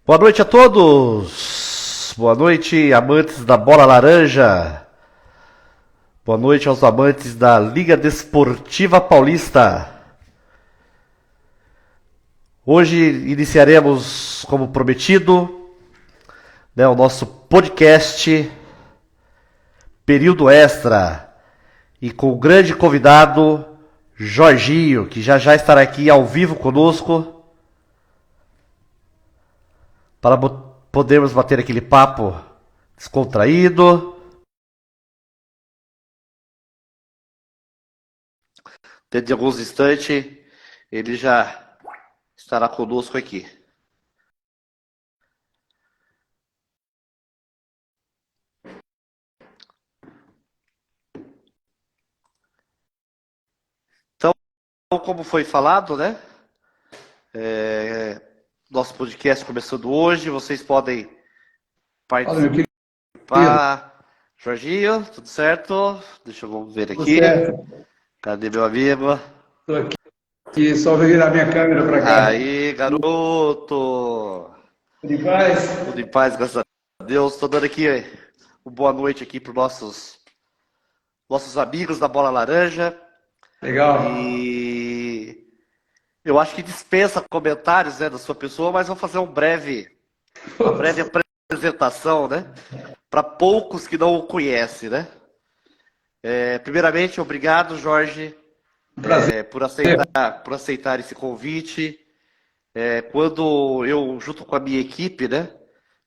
Boa noite a todos! Boa noite, amantes da bola laranja! Boa noite aos amantes da Liga Desportiva Paulista! Hoje iniciaremos, como prometido, o nosso podcast Período Extra e com o grande convidado Jorginho, que já estará aqui ao vivo conosco para podermos bater aquele papo descontraído. Dentro de alguns instantes, ele já estará conosco aqui. Então, como foi falado, né? Nosso podcast começando hoje, vocês podem participar. Jorginho, tudo certo? Deixa eu ver aqui. Tudo certo. Cadê meu amigo? Estou aqui, só virar minha câmera para cá. Aí, garoto! Tudo em paz? Tudo em paz, graças a Deus. Estou dando aqui uma boa noite aqui para os nossos amigos da Bola Laranja. Legal. E eu acho que dispensa comentários, né, da sua pessoa, mas vou fazer uma breve apresentação, né, para poucos que não o conhecem, né. Primeiramente, obrigado, Jorge, por aceitar esse convite. Quando eu, junto com a minha equipe, né,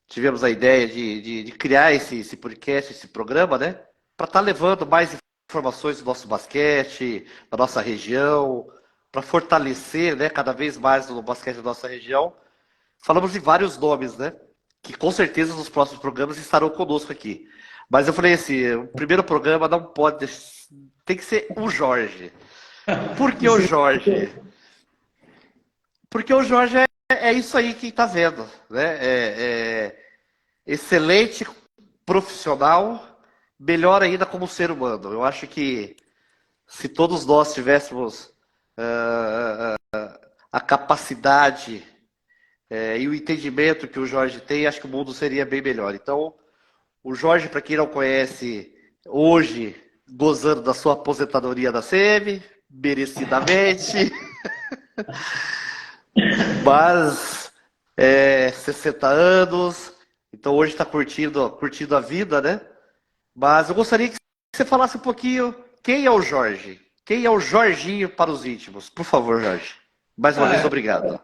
tivemos a ideia de criar esse podcast, esse programa, né, para estar levando mais informações do nosso basquete, da nossa região, para fortalecer, né, cada vez mais o basquete da nossa região. Falamos de vários nomes, né, que com certeza nos próximos programas estarão conosco aqui. Mas eu falei assim, o primeiro programa não pode, tem que ser o Jorge. Por que o Jorge? Porque o Jorge é isso aí que está vendo, né? Excelente profissional, melhor ainda como ser humano. Eu acho que se todos nós tivéssemos a capacidade e o entendimento que o Jorge tem, acho que o mundo seria bem melhor. Então, o Jorge, para quem não conhece, hoje gozando da sua aposentadoria da CM, merecidamente. Mas 60 anos, então hoje está curtindo a vida, né? Mas eu gostaria que você falasse um pouquinho quem é o Jorge? Quem é o Jorginho para os íntimos? Por favor, Jorge. Mais uma vez, obrigado.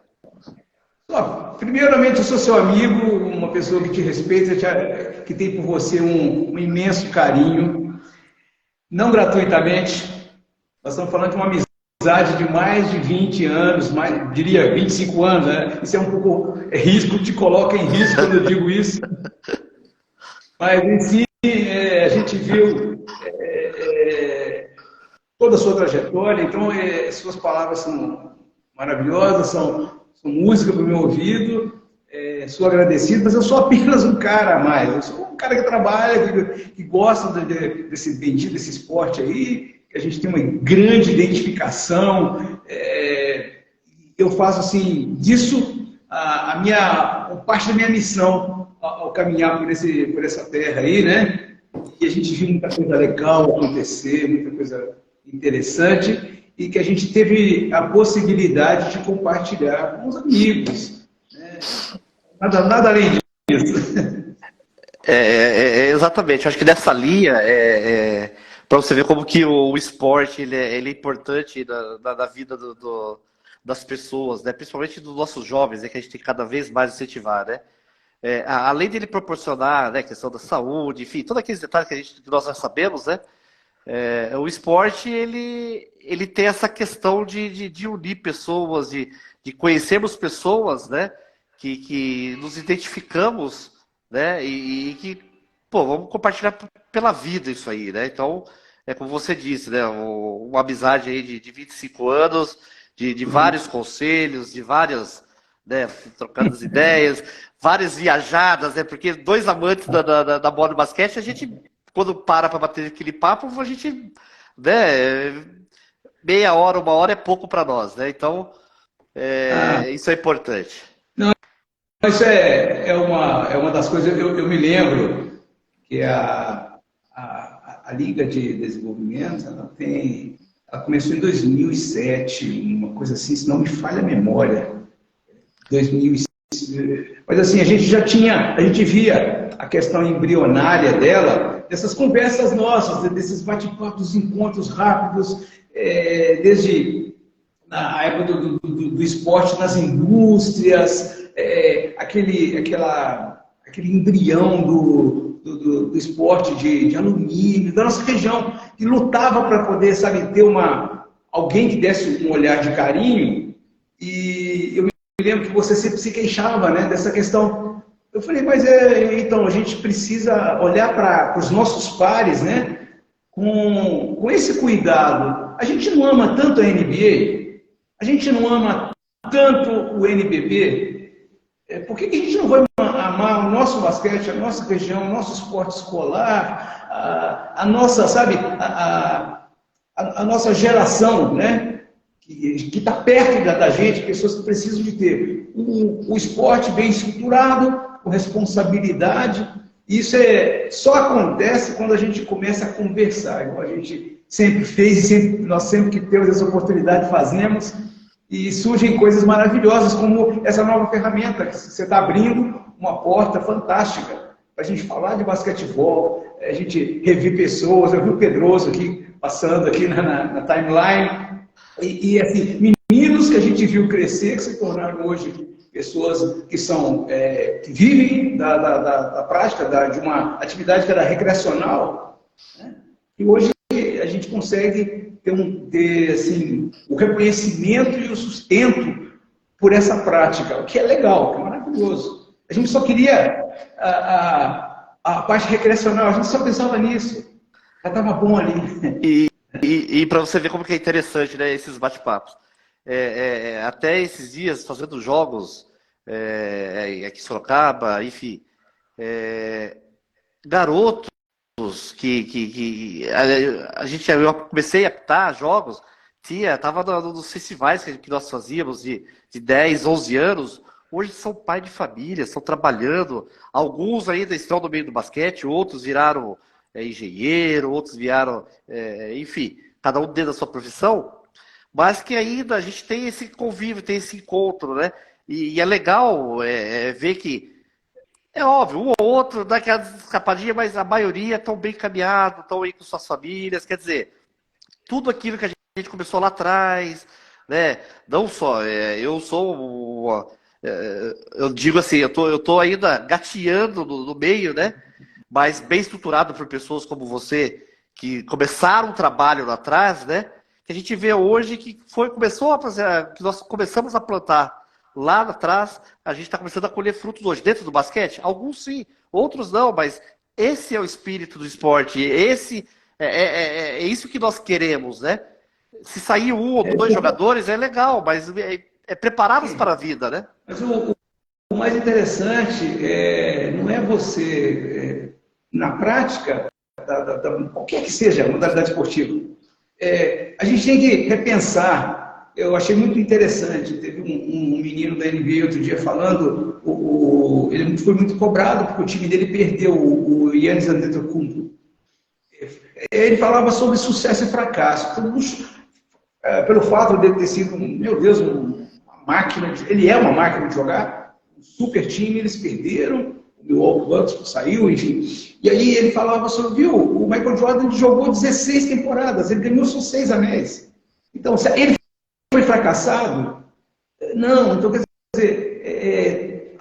Primeiramente, eu sou seu amigo, uma pessoa que te respeita, que tem por você um imenso carinho, não gratuitamente. Nós estamos falando de uma amizade de mais de 20 anos, diria 25 anos, né? Isso é um pouco risco, te coloca em risco quando eu digo isso. Mas, em si, a gente viu toda a sua trajetória, então suas palavras são maravilhosas, são música para o meu ouvido, sou agradecido, mas eu sou apenas um cara a mais, eu sou um cara que trabalha, que gosta desse bendito, desse esporte aí, que a gente tem uma grande identificação, eu faço assim, disso parte da minha missão ao caminhar por essa terra aí, né? E a gente viu muita coisa legal acontecer, muita coisa interessante, e que a gente teve a possibilidade de compartilhar com os amigos. Né? Nada além disso. Exatamente, acho que nessa linha, para você ver como que o esporte ele é importante na vida das pessoas, né? Principalmente dos nossos jovens, né? Que a gente tem que cada vez mais incentivar, né? Além de ele proporcionar, né, questão da saúde, enfim, todos aqueles detalhes que nós já sabemos, né? O esporte ele tem essa questão de unir pessoas, de conhecermos pessoas, né? Que nos identificamos, né? E que, pô, vamos compartilhar pela vida isso aí, né? Então, como você disse, né? Uma amizade aí de 25 anos, de vários conselhos, de várias, né? Trocando as ideias, várias viajadas, né? Porque dois amantes da bola de basquete, a gente, quando para bater aquele papo, a gente, né? Meia hora, uma hora é pouco para nós, né? Então, isso é importante. isso é uma das coisas, eu me lembro que a Liga de Desenvolvimento, ela começou em 2007, uma coisa assim, se não me falha a memória, 2007. Mas assim, a gente via a questão embrionária dela, dessas conversas nossas, desses bate-papos, encontros rápidos, desde na época do esporte nas indústrias, aquele embrião do esporte de alumínio, da nossa região, que lutava para poder, sabe, ter alguém que desse um olhar de carinho. E eu me lembro que você sempre se queixava, né, dessa questão. Eu falei, mas então a gente precisa olhar para os nossos pares, né, com esse cuidado. A gente não ama tanto a NBA, a gente não ama tanto o NBB. Por que a gente não vai amar o nosso basquete, a nossa região, o nosso esporte escolar, a nossa, sabe, a nossa geração, né, que está perto da gente, pessoas que precisam de ter o esporte bem estruturado, com responsabilidade. Isso só acontece quando a gente começa a conversar, igual a gente sempre fez e nós sempre que temos essa oportunidade fazemos. E surgem coisas maravilhosas, como essa nova ferramenta que você está abrindo uma porta fantástica para a gente falar de basquetebol, a gente rever pessoas. Eu vi o Pedroso aqui, passando aqui na timeline, e assim, meninos que a gente viu crescer, que se tornaram hoje pessoas que que vivem da prática de uma atividade que era recreacional, né? E hoje a gente consegue ter assim, o reconhecimento e o sustento por essa prática, o que é legal, que é maravilhoso. A gente só queria a parte recreacional, a gente só pensava nisso. Já estava bom ali. E para você ver como que é interessante, né, esses bate-papos. Até esses dias, fazendo jogos aqui em Sorocaba, enfim, garotos eu comecei a apitar jogos, tava nos festivais que nós fazíamos de 10, 11 anos, hoje são pai de família, estão trabalhando, alguns ainda estão no meio do basquete, outros viraram engenheiro, outros viraram, enfim, cada um dentro da sua profissão, mas que ainda a gente tem esse convívio, tem esse encontro, né? E é legal ver que é óbvio, um ou outro dá aquela escapadinha, mas a maioria estão bem caminhados, estão aí com suas famílias. Quer dizer, tudo aquilo que a gente começou lá atrás, né? Não só, eu digo assim, eu tô ainda gateando no meio, né? Mas bem estruturado por pessoas como você, que começaram um trabalho lá atrás, né? Que a gente vê hoje que que nós começamos a plantar lá atrás, a gente está começando a colher frutos hoje. Dentro do basquete, alguns sim, outros não, mas esse é o espírito do esporte, é isso que nós queremos, né? Se sair um ou dois jogadores é legal, mas prepará-los para a vida, né? Mas o mais interessante não é você, na prática, qualquer que seja a modalidade esportiva, a gente tem que repensar. Eu achei muito interessante, teve um menino da NBA outro dia falando, ele foi muito cobrado porque o time dele perdeu o Giannis Antetokounmpo. Ele falava sobre sucesso e fracasso, pelo fato de ele ter sido, meu Deus, uma máquina, ele é uma máquina de jogar, um super time, eles perderam, o Milwaukee Bucks saiu, enfim. E aí ele falava sobre, o Michael Jordan jogou 16 temporadas, ele ganhou só 6 anéis. Então, se ele foi fracassado? Não, então quer dizer,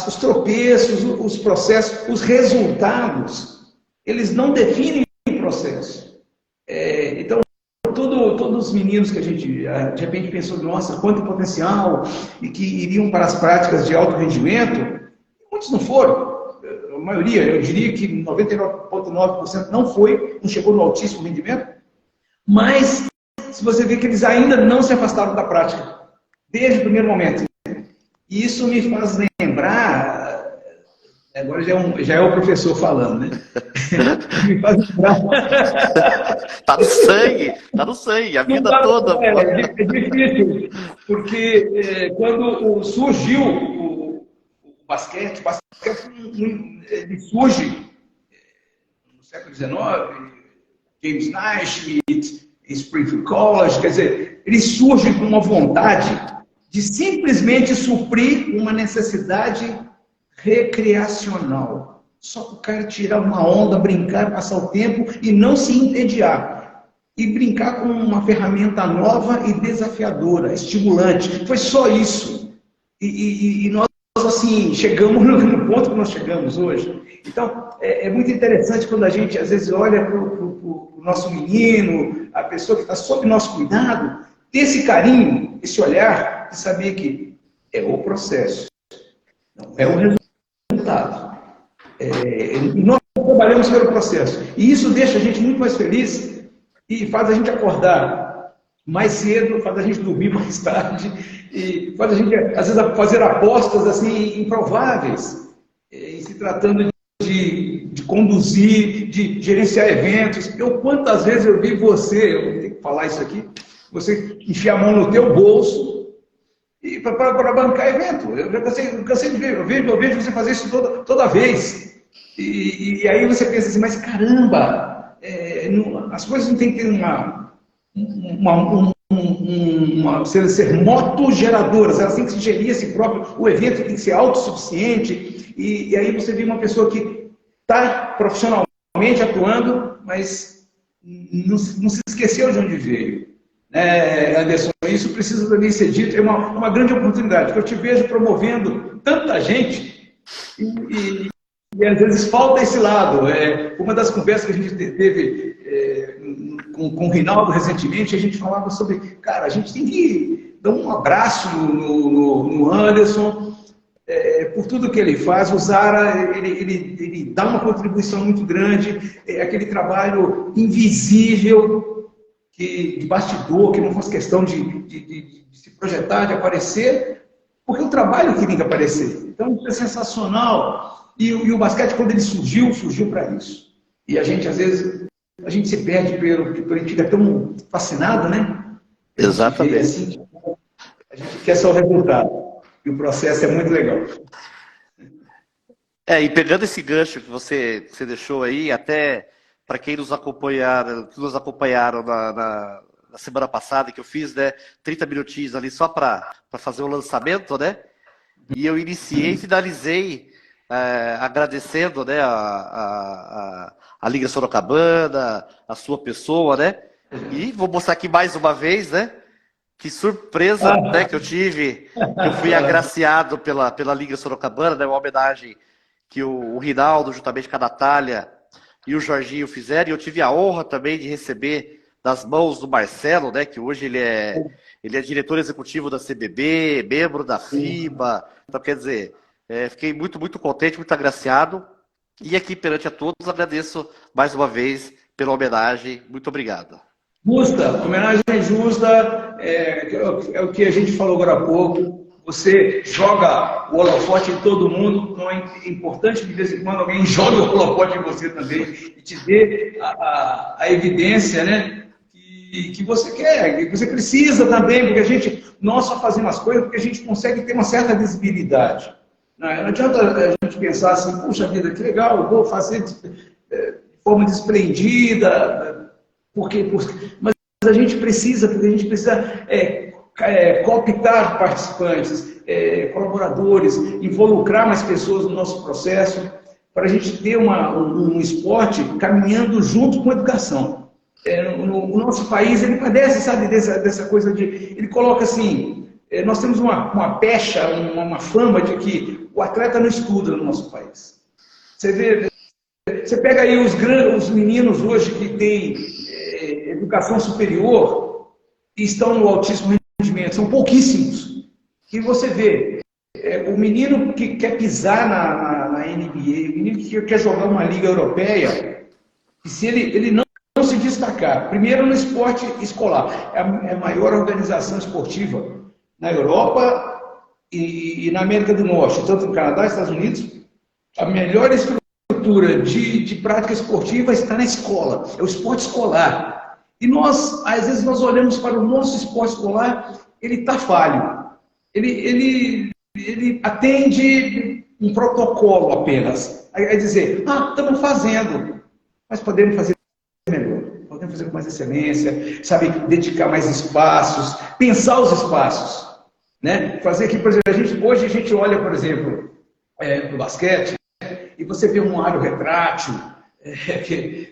os tropeços, os processos, os resultados, eles não definem o processo. Então, todos os meninos que a gente, de repente, pensou, nossa, quanto potencial, e que iriam para as práticas de alto rendimento, muitos não foram. A maioria, eu diria que 99,9% não chegou no altíssimo rendimento, mas se você vê que eles ainda não se afastaram da prática, desde o primeiro momento. E isso me faz lembrar, agora já é o professor falando, né? Me faz lembrar. Tá no sangue, a vida toda. É difícil, porque quando surgiu o o basquete ele surge no século XIX, James Naismith, Springfield College, quer dizer, ele surge com uma vontade de simplesmente suprir uma necessidade recreacional. Só para o cara tirar uma onda, brincar, passar o tempo e não se entediar. E brincar com uma ferramenta nova e desafiadora, estimulante. Foi só isso. E nós, assim, chegamos no ponto que nós chegamos hoje. Então, é muito interessante quando a gente, às vezes, olha para o nosso menino, a pessoa que está sob nosso cuidado, ter esse carinho, esse olhar, de saber que é o processo, não é o resultado. Nós trabalhamos pelo processo. E isso deixa a gente muito mais feliz e faz a gente acordar mais cedo, faz a gente dormir mais tarde e faz a gente, às vezes, fazer apostas assim improváveis, em se tratando de conduzir, de gerenciar eventos. Quantas vezes eu vi você, eu tenho que falar isso aqui, você enfiar a mão no teu bolso e para bancar evento. Eu cansei de ver, eu vejo você fazer isso toda vez. E aí você pensa assim, mas caramba, as coisas não tem que ter ser motogeradoras, elas têm que se gerir a si próprio, o evento tem que ser autossuficiente, e aí você vê uma pessoa que está profissionalmente atuando, mas não se esqueceu de onde veio. Anderson, isso precisa também ser dito, é uma grande oportunidade, que eu te vejo promovendo tanta gente, e às vezes falta esse lado. Uma das conversas que a gente teve com o Rinaldo recentemente, a gente falava sobre, cara, a gente tem que dar um abraço no Anderson, por tudo que ele faz. O Zara, ele dá uma contribuição muito grande, aquele trabalho invisível, de bastidor, que não fosse questão de se projetar, de aparecer, porque o trabalho que tem que aparecer. Então, isso é sensacional. E o basquete, quando ele surgiu para isso. E a gente, às vezes, a gente se perde pelo que a gente fica tão fascinado, né? Exatamente. Assim, a gente quer só o resultado. E o processo é muito legal. E pegando esse gancho que você deixou aí, até para quem nos acompanharam na semana passada, que eu fiz, né, 30 minutinhos ali só para fazer o lançamento, né? E eu iniciei e finalizei agradecendo, né, a Liga Sorocabana, a sua pessoa, né? E vou mostrar aqui mais uma vez, né? Que surpresa, né, que eu tive. Eu fui agraciado pela Liga Sorocabana, né? Uma homenagem que o Rinaldo, juntamente com a Natália e o Jorginho fizeram. E eu tive a honra também de receber das mãos do Marcelo, né? Que hoje ele é diretor executivo da CBB, membro da FIBA. Então, quer dizer, fiquei muito, muito contente, muito agraciado. E aqui, perante a todos, agradeço mais uma vez pela homenagem. Muito obrigado. Justa, homenagem justa, é o que a gente falou agora há pouco. Você joga o holofote em todo mundo, então é importante de vez em quando alguém joga o holofote em você também e te dê a evidência, né, que você quer, que você precisa também, porque nós só fazemos as coisas porque a gente consegue ter uma certa visibilidade. Não adianta a gente pensar assim, puxa vida, que legal, eu vou fazer de forma desprendida, mas a gente precisa, porque a gente precisa cooptar participantes, colaboradores, involucrar mais pessoas no nosso processo, para a gente ter um esporte caminhando junto com a educação. O nosso país, ele padece, sabe, dessa coisa ele coloca assim, nós temos uma pecha, uma fama de que o atleta não estuda no nosso país. Você pega aí os meninos hoje que têm educação superior e estão no altíssimo rendimento, são pouquíssimos. E você vê, o menino que quer pisar na NBA, o menino que quer jogar uma liga europeia, e se ele não se destacar, primeiro no esporte escolar, é a maior organização esportiva na Europa e na América do Norte, tanto no Canadá e Estados Unidos, a melhor estrutura de prática esportiva está na escola, é o esporte escolar. E às vezes, nós olhamos para o nosso esporte escolar, ele está falho. Ele atende um protocolo apenas. Aí dizer, estamos fazendo, mas podemos fazer melhor, podemos fazer com mais excelência, sabe, dedicar mais espaços, pensar os espaços, né? Fazer aqui, por exemplo, hoje a gente olha, por exemplo, no basquete, e você vê um aro retrátil,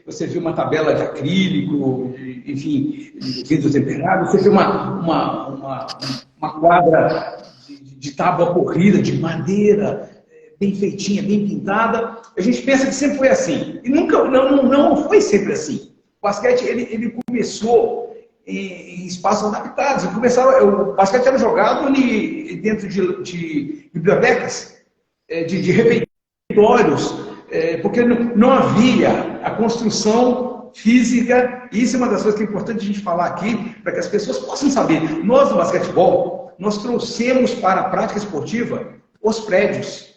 você vê uma tabela de acrílico, enfim, vidro temperado, você vê uma quadra de tábua corrida, de madeira, bem feitinha, bem pintada. A gente pensa que sempre foi assim. E nunca, não foi sempre assim. O basquete, ele começou em espaços adaptados. O basquete era jogado dentro de bibliotecas, de refeitórios, porque não havia a construção física. E isso é uma das coisas que é importante a gente falar aqui, para que as pessoas possam saber. Nós, no basquetebol, nós trouxemos para a prática esportiva os prédios.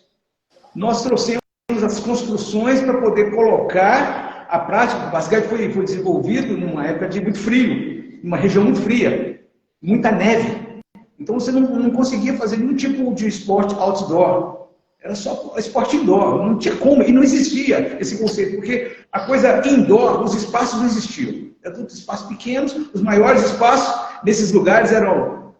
Nós trouxemos as construções para poder colocar a prática. O basquete foi desenvolvido numa época de muito frio, numa região muito fria, muita neve. Então você não conseguia fazer nenhum tipo de esporte outdoor. Era só esporte indoor, não tinha como, e não existia esse conceito, porque a coisa indoor, os espaços não existiam. Eram todos espaços pequenos, os maiores espaços nesses lugares eram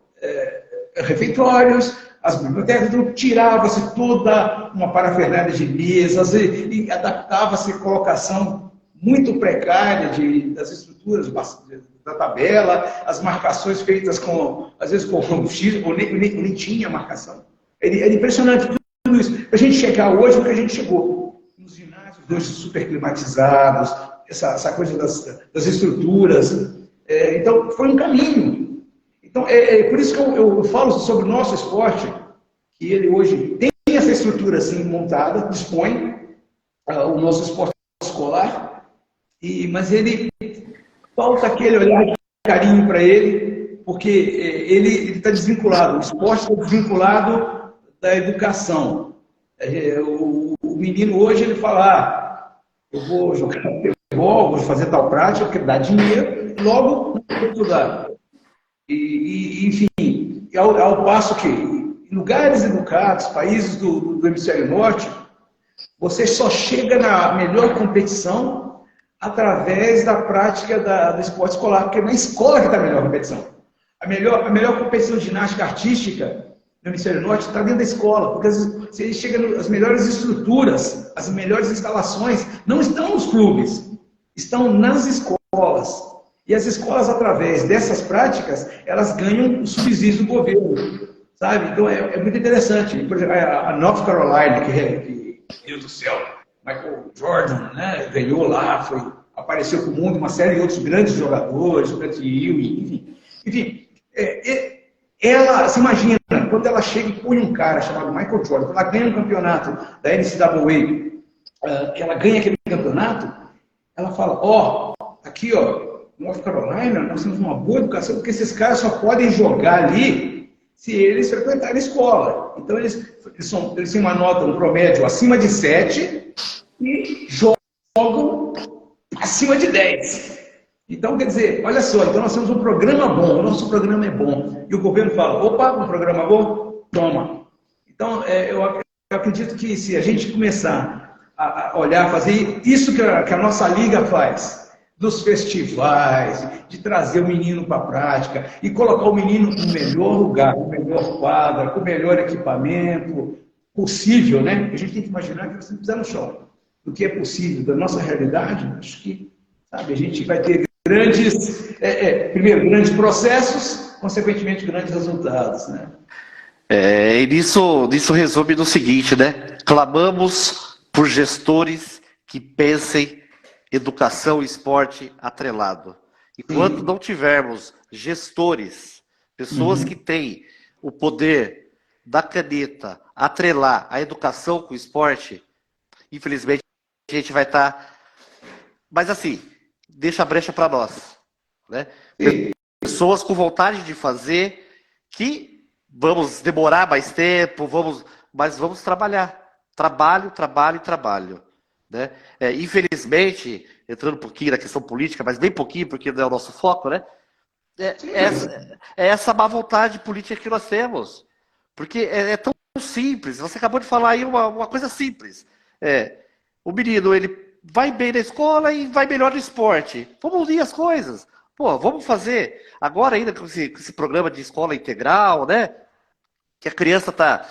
refeitórios, as bibliotecas, então tirava-se toda uma parafernália de mesas e adaptava-se a colocação muito precária das estruturas da tabela, as marcações feitas às vezes com X, ou nem tinha marcação. Era impressionante tudo isso. Para a gente chegar hoje, o que a gente chegou, nos ginásios hoje super climatizados, essa coisa das estruturas. Então, foi um caminho. Então, por isso que eu falo sobre o nosso esporte, que ele hoje tem essa estrutura assim montada, dispõe o nosso esporte escolar, mas ele falta aquele olhar de carinho para ele, porque ele está desvinculado, o esporte está desvinculado da educação. O menino hoje, ele fala, eu vou jogar futebol, vou fazer tal prática, porque dá dinheiro, e logo não vou estudar. Enfim, ao passo que em lugares educados, países do hemisfério norte, você só chega na melhor competição através da prática do esporte escolar, porque é na escola que está a melhor competição. A melhor competição de ginástica artística no hemisfério norte está dentro da escola, porque você chega nas melhores estruturas, as melhores instalações, não estão nos clubes, estão nas escolas. E as escolas, através dessas práticas, elas ganham o subsídio do governo, sabe? Então, é muito interessante. Por exemplo, a North Carolina, que Deus do céu, Michael Jordan, né, ganhou lá, apareceu para o mundo uma série de outros grandes jogadores, o Grant Hill, enfim. Ela, se imagina, quando ela chega e põe um cara chamado Michael Jordan, quando ela ganha um campeonato da NCAA, ela ganha aquele campeonato, ela fala, aqui, North Carolina, nós temos uma boa educação, porque esses caras só podem jogar ali se eles frequentarem a escola. Então, eles têm uma nota, um promédio acima de 7 e jogam acima de 10. Então, quer dizer, olha só, então nós temos um programa bom, o nosso programa é bom. E o governo fala, opa, um programa bom? Toma. Então, eu acredito que se a gente começar a olhar, fazer isso que a nossa liga faz, dos festivais, de trazer o menino para a prática e colocar o menino no melhor lugar, com melhor quadra, com o melhor equipamento possível, né? A gente tem que imaginar que você não precisa no shopping. Do que é possível, da nossa realidade, acho que, sabe, a gente vai ter primeiro, grandes processos, consequentemente, grandes resultados, né? E nisso resume no seguinte, né? Clamamos por gestores que pensem educação e esporte atrelado. Enquanto não tivermos gestores, pessoas que têm o poder da caneta atrelar a educação com o esporte, infelizmente a gente vai estar... Mas assim, deixa a brecha para nós, né? Pessoas com vontade de fazer, que vamos demorar mais tempo, mas vamos trabalhar. Trabalho. Né? Infelizmente, entrando um pouquinho na questão política, mas bem pouquinho, porque não é o nosso foco, né? Essa má vontade política que nós temos. Porque é tão simples. Você acabou de falar aí uma coisa simples. O menino, ele vai bem na escola e vai melhor no esporte. Vamos unir as coisas. Pô, vamos fazer. Agora ainda com esse programa de escola integral, né? Que a criança tá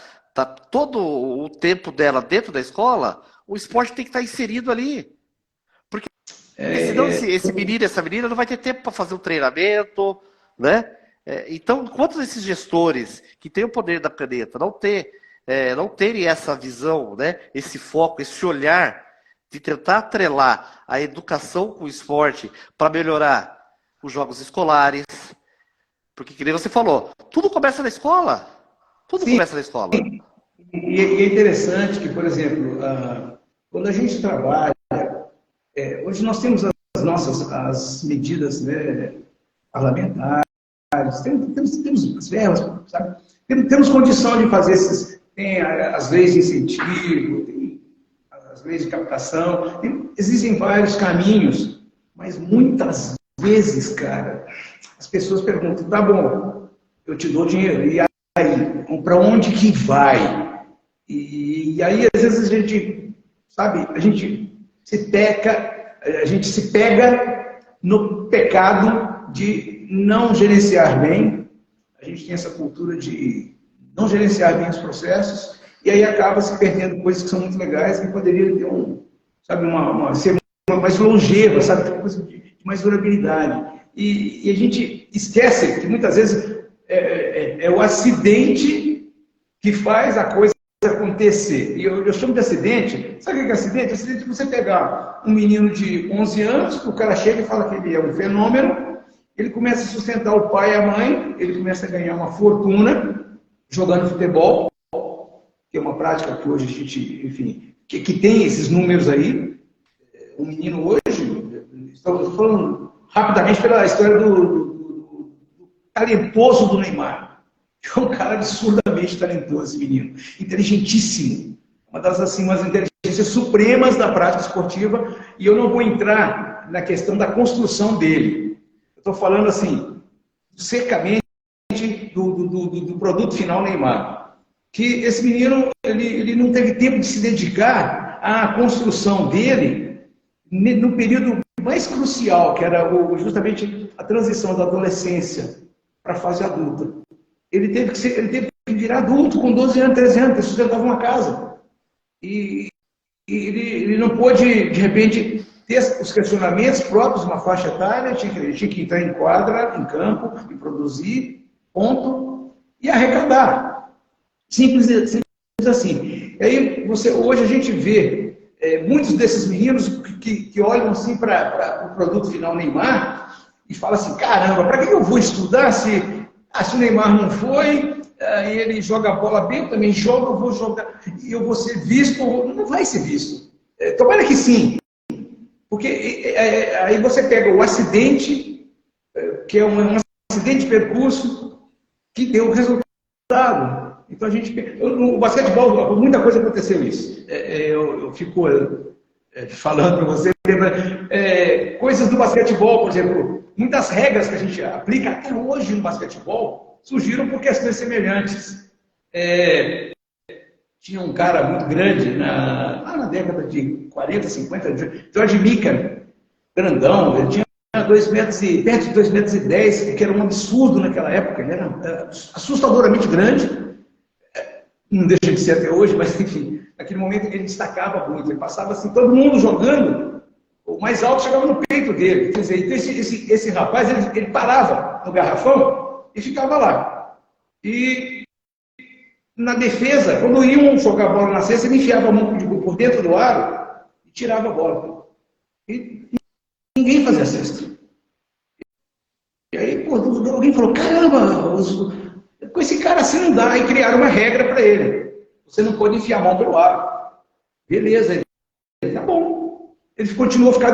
todo o tempo dela dentro da escola, o esporte tem que estar inserido ali. Porque senão esse menino, essa menina não vai ter tempo para fazer um treinamento, né? Então, enquanto esses gestores que têm o poder da caneta não terem essa visão, né? Esse foco, esse olhar de tentar atrelar a educação com o esporte para melhorar os jogos escolares, porque, que nem você falou, tudo começa na escola. Tudo começa na escola. E é interessante que, por exemplo, quando a gente trabalha, hoje nós temos as medidas, né, parlamentares, temos as verbas, sabe? Temos condição de fazer tem as leis de incentivo, tem as leis de captação, existem vários caminhos, mas muitas vezes, cara, as pessoas perguntam, tá bom, eu te dou dinheiro, e aí, para onde que vai? E aí, às vezes, a gente se pega no pecado de não gerenciar bem. A gente tem essa cultura de não gerenciar bem os processos, e aí acaba se perdendo coisas que são muito legais, que poderiam ter ser mais longeva, sabe? Ter coisa de mais durabilidade. E a gente esquece que muitas vezes é o acidente que faz a coisa acontecer. E eu chamo de acidente. Sabe o que é acidente? Acidente é você pegar um menino de 11 anos, o cara chega e fala que ele é um fenômeno, ele começa a sustentar o pai e a mãe, ele começa a ganhar uma fortuna jogando futebol, que é uma prática que hoje a gente, enfim, que tem esses números aí. Um menino hoje, estou falando rapidamente pela história do talentoso do Neymar. É um cara absurdamente talentoso, esse menino. Inteligentíssimo. Uma das umas inteligências supremas da prática esportiva. E eu não vou entrar na questão da construção dele. Eu estou falando assim, secamente do produto final Neymar. Que esse menino, ele não teve tempo de se dedicar à construção dele no período mais crucial, que era justamente a transição da adolescência para a fase adulta. Ele teve que virar adulto com 12 anos, 13 anos, ele sustentava uma casa. E ele não pôde, de repente, ter os questionamentos próprios de uma faixa etária, tinha que entrar em quadra, em campo, e produzir, ponto, e arrecadar. Simples assim. E aí, hoje a gente vê muitos desses meninos que olham assim para o produto final Neymar e falam assim, caramba, para que eu vou estudar se o Neymar não foi, ele joga a bola bem, eu também jogo, eu vou jogar, e eu vou ser visto, não vai ser visto. Tomara que sim, porque aí você pega o acidente, que é um acidente de percurso, que deu resultado. Então no basquetebol, muita coisa aconteceu isso. Eu fico falando para você, coisas do basquetebol, por exemplo, muitas regras que a gente aplica até hoje no basquetebol surgiram por questões semelhantes. Tinha um cara muito grande, lá na década de 40, 50, George Mikan, grandão, ele tinha 2 metros perto de 2,10 metros, que era um absurdo naquela época, ele era assustadoramente grande. Não deixa de ser até hoje, mas enfim, naquele momento ele destacava muito, ele passava assim, todo mundo jogando, o mais alto chegava no peito dele. Quer dizer, então esse rapaz, ele parava no garrafão e ficava lá. E na defesa, quando iam jogar a bola na cesta, ele enfiava a mão por dentro do aro e tirava a bola. E ninguém fazia a cesta. E aí, alguém falou, caramba, com esse cara assim não dá, e criaram uma regra para ele. Você não pode enfiar a mão pelo ar. Beleza, ele tá bom. Ele continuou fica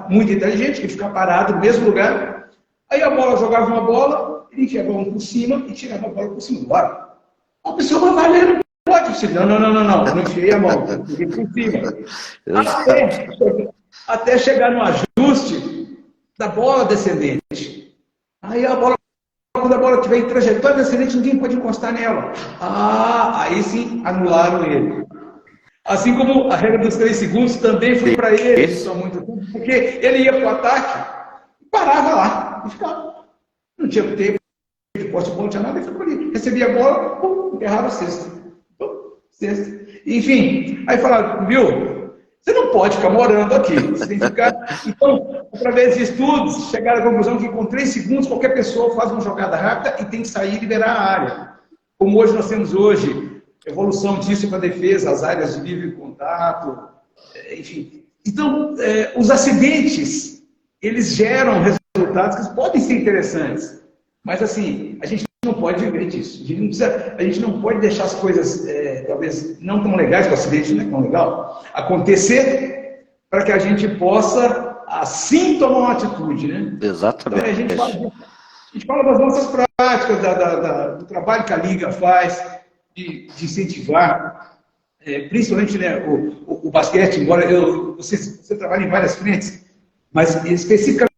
muito inteligente, ele fica parado no mesmo lugar. Aí a bola jogava uma bola, ele enfiava a mão por cima e tirava a bola por cima do ar. A pessoa vai valer, não pode. Você, não enfiei a mão, fiquei por cima. Até chegar no ajuste da bola descendente. Aí a bola quando a bola estiver em trajetória descendente, ninguém pode encostar nela. Ah, aí sim, anularam ele. Assim como a regra dos 3 segundos também foi para ele, porque ele ia para o ataque e parava lá, e ficava. Não tinha tempo de poste bom, não tinha nada, ele ficou ali. Recebia a bola, pum, errava o cesto. Sexta. Enfim, aí falaram, viu, você não pode ficar morando aqui, você tem que ficar... Então, através de estudos, chegaram à conclusão que com 3 segundos qualquer pessoa faz uma jogada rápida e tem que sair e liberar a área. Como hoje nós temos hoje, evolução disso para a defesa, as áreas de livre contato, enfim. Então, os acidentes, eles geram resultados que podem ser interessantes, mas assim, a gente não pode viver disso. A gente não pode deixar as coisas, talvez, não tão legais, o acidente não é tão legal, acontecer para que a gente possa, assim, tomar uma atitude, né? Exatamente. Então, a gente fala das nossas práticas, do trabalho que a Liga faz, de incentivar, principalmente, né, o basquete, embora você trabalhe em várias frentes, mas especificamente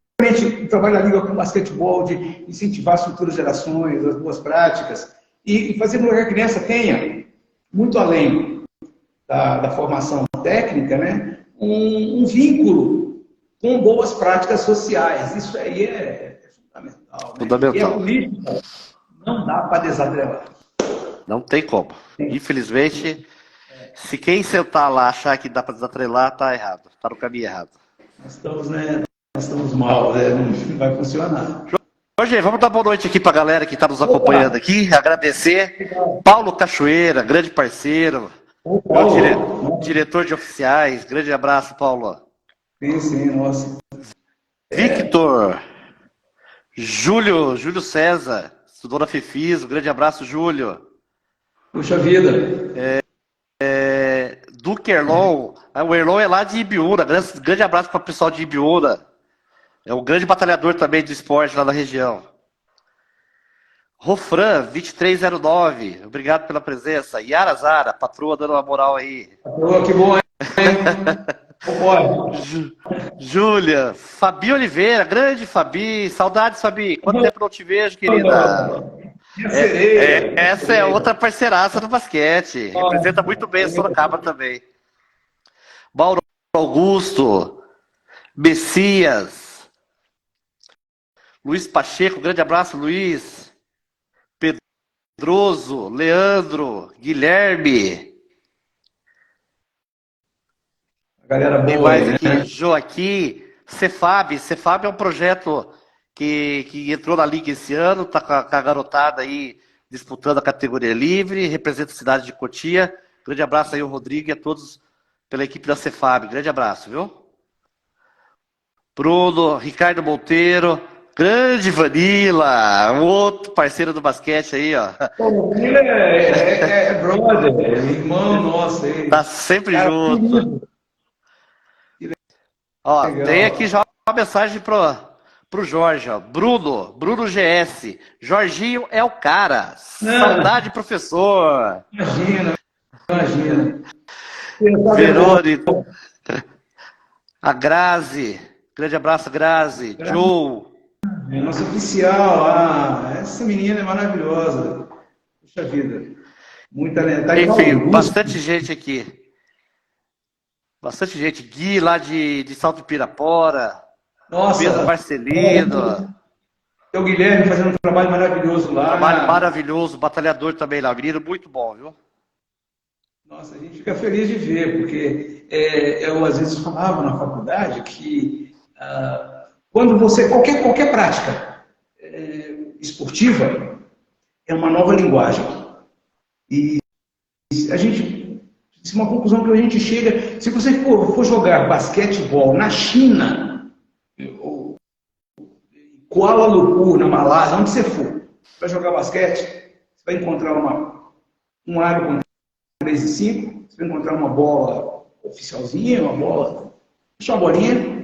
o trabalho da Liga com o basquetebol, de incentivar as futuras gerações, as boas práticas, e fazer com que a criança tenha, muito além da formação técnica, né, um vínculo com boas práticas sociais. Isso aí é fundamental. Né? Fundamental. E a política não dá para desatrelar. Não tem como. Infelizmente, se quem sentar lá achar que dá para desatrelar, tá errado. Tá no caminho errado. Nós estamos mal, né? Não vai funcionar. Jorge, vamos dar boa noite aqui para a galera que está nos acompanhando aqui. Agradecer. Paulo Cachoeira, grande parceiro. Diretor de oficiais. Grande abraço, Paulo. Sim, nossa. Victor. Júlio César. Estudou na FIFIS. Um grande abraço, Júlio. Puxa vida. Duque Erlon. O Erlon é lá de Ibiúna. Grande abraço para o pessoal de Ibiúna. É um grande batalhador também do esporte lá na região. Rofran, 2309. Obrigado pela presença. Yara Zara, patroa dando uma moral aí. Patroa, que bom, hein? Júlia. Fabi Oliveira, grande Fabi. Saudades, Fabi. Quanto tempo não te vejo, querida? Essa é outra parceiraça do basquete. Representa muito bem a Sorocaba também. Mauro Augusto. Messias. Luiz Pacheco, grande abraço, Luiz. Pedroso, Leandro, Guilherme. Galera boa. Tem mais aqui, né? Joaquim, Cefab. Cefab é um projeto que entrou na Liga esse ano, está com a garotada aí disputando a categoria livre, representa a cidade de Cotia. Grande abraço aí ao Rodrigo e a todos pela equipe da Cefab. Grande abraço, viu? Bruno, Ricardo Monteiro. Grande Vanilla, um outro parceiro do basquete aí, ó. O Vanilla é brother, irmão nosso aí. Tá sempre junto. Ó, tem aqui já uma mensagem pro Jorge, ó. Bruno GS. Jorginho é o cara. Saudade, professor. Imagina. Verônica. A Grazi. Grande abraço, Grazi. Joe. Nossa oficial, essa menina é maravilhosa. Puxa vida. Muita lenta. Enfim, bastante gente aqui. Bastante gente. Gui lá de Salto Pirapora. Nossa. Pedro Marcelino. Tem o Guilherme fazendo um trabalho maravilhoso lá. Trabalho maravilhoso. Batalhador também lá. Menino muito bom, viu? Nossa, a gente fica feliz de ver, porque eu às vezes falava na faculdade que quando você, qualquer prática esportiva é uma nova linguagem. E a gente, isso é uma conclusão que a gente chega, se você for jogar basquetebol na China, ou Kuala Lumpur, na Malásia, onde você for, para jogar basquete, você vai encontrar um aro com 3 e 5, você vai encontrar uma bola oficialzinha, uma bola, só uma bolinha.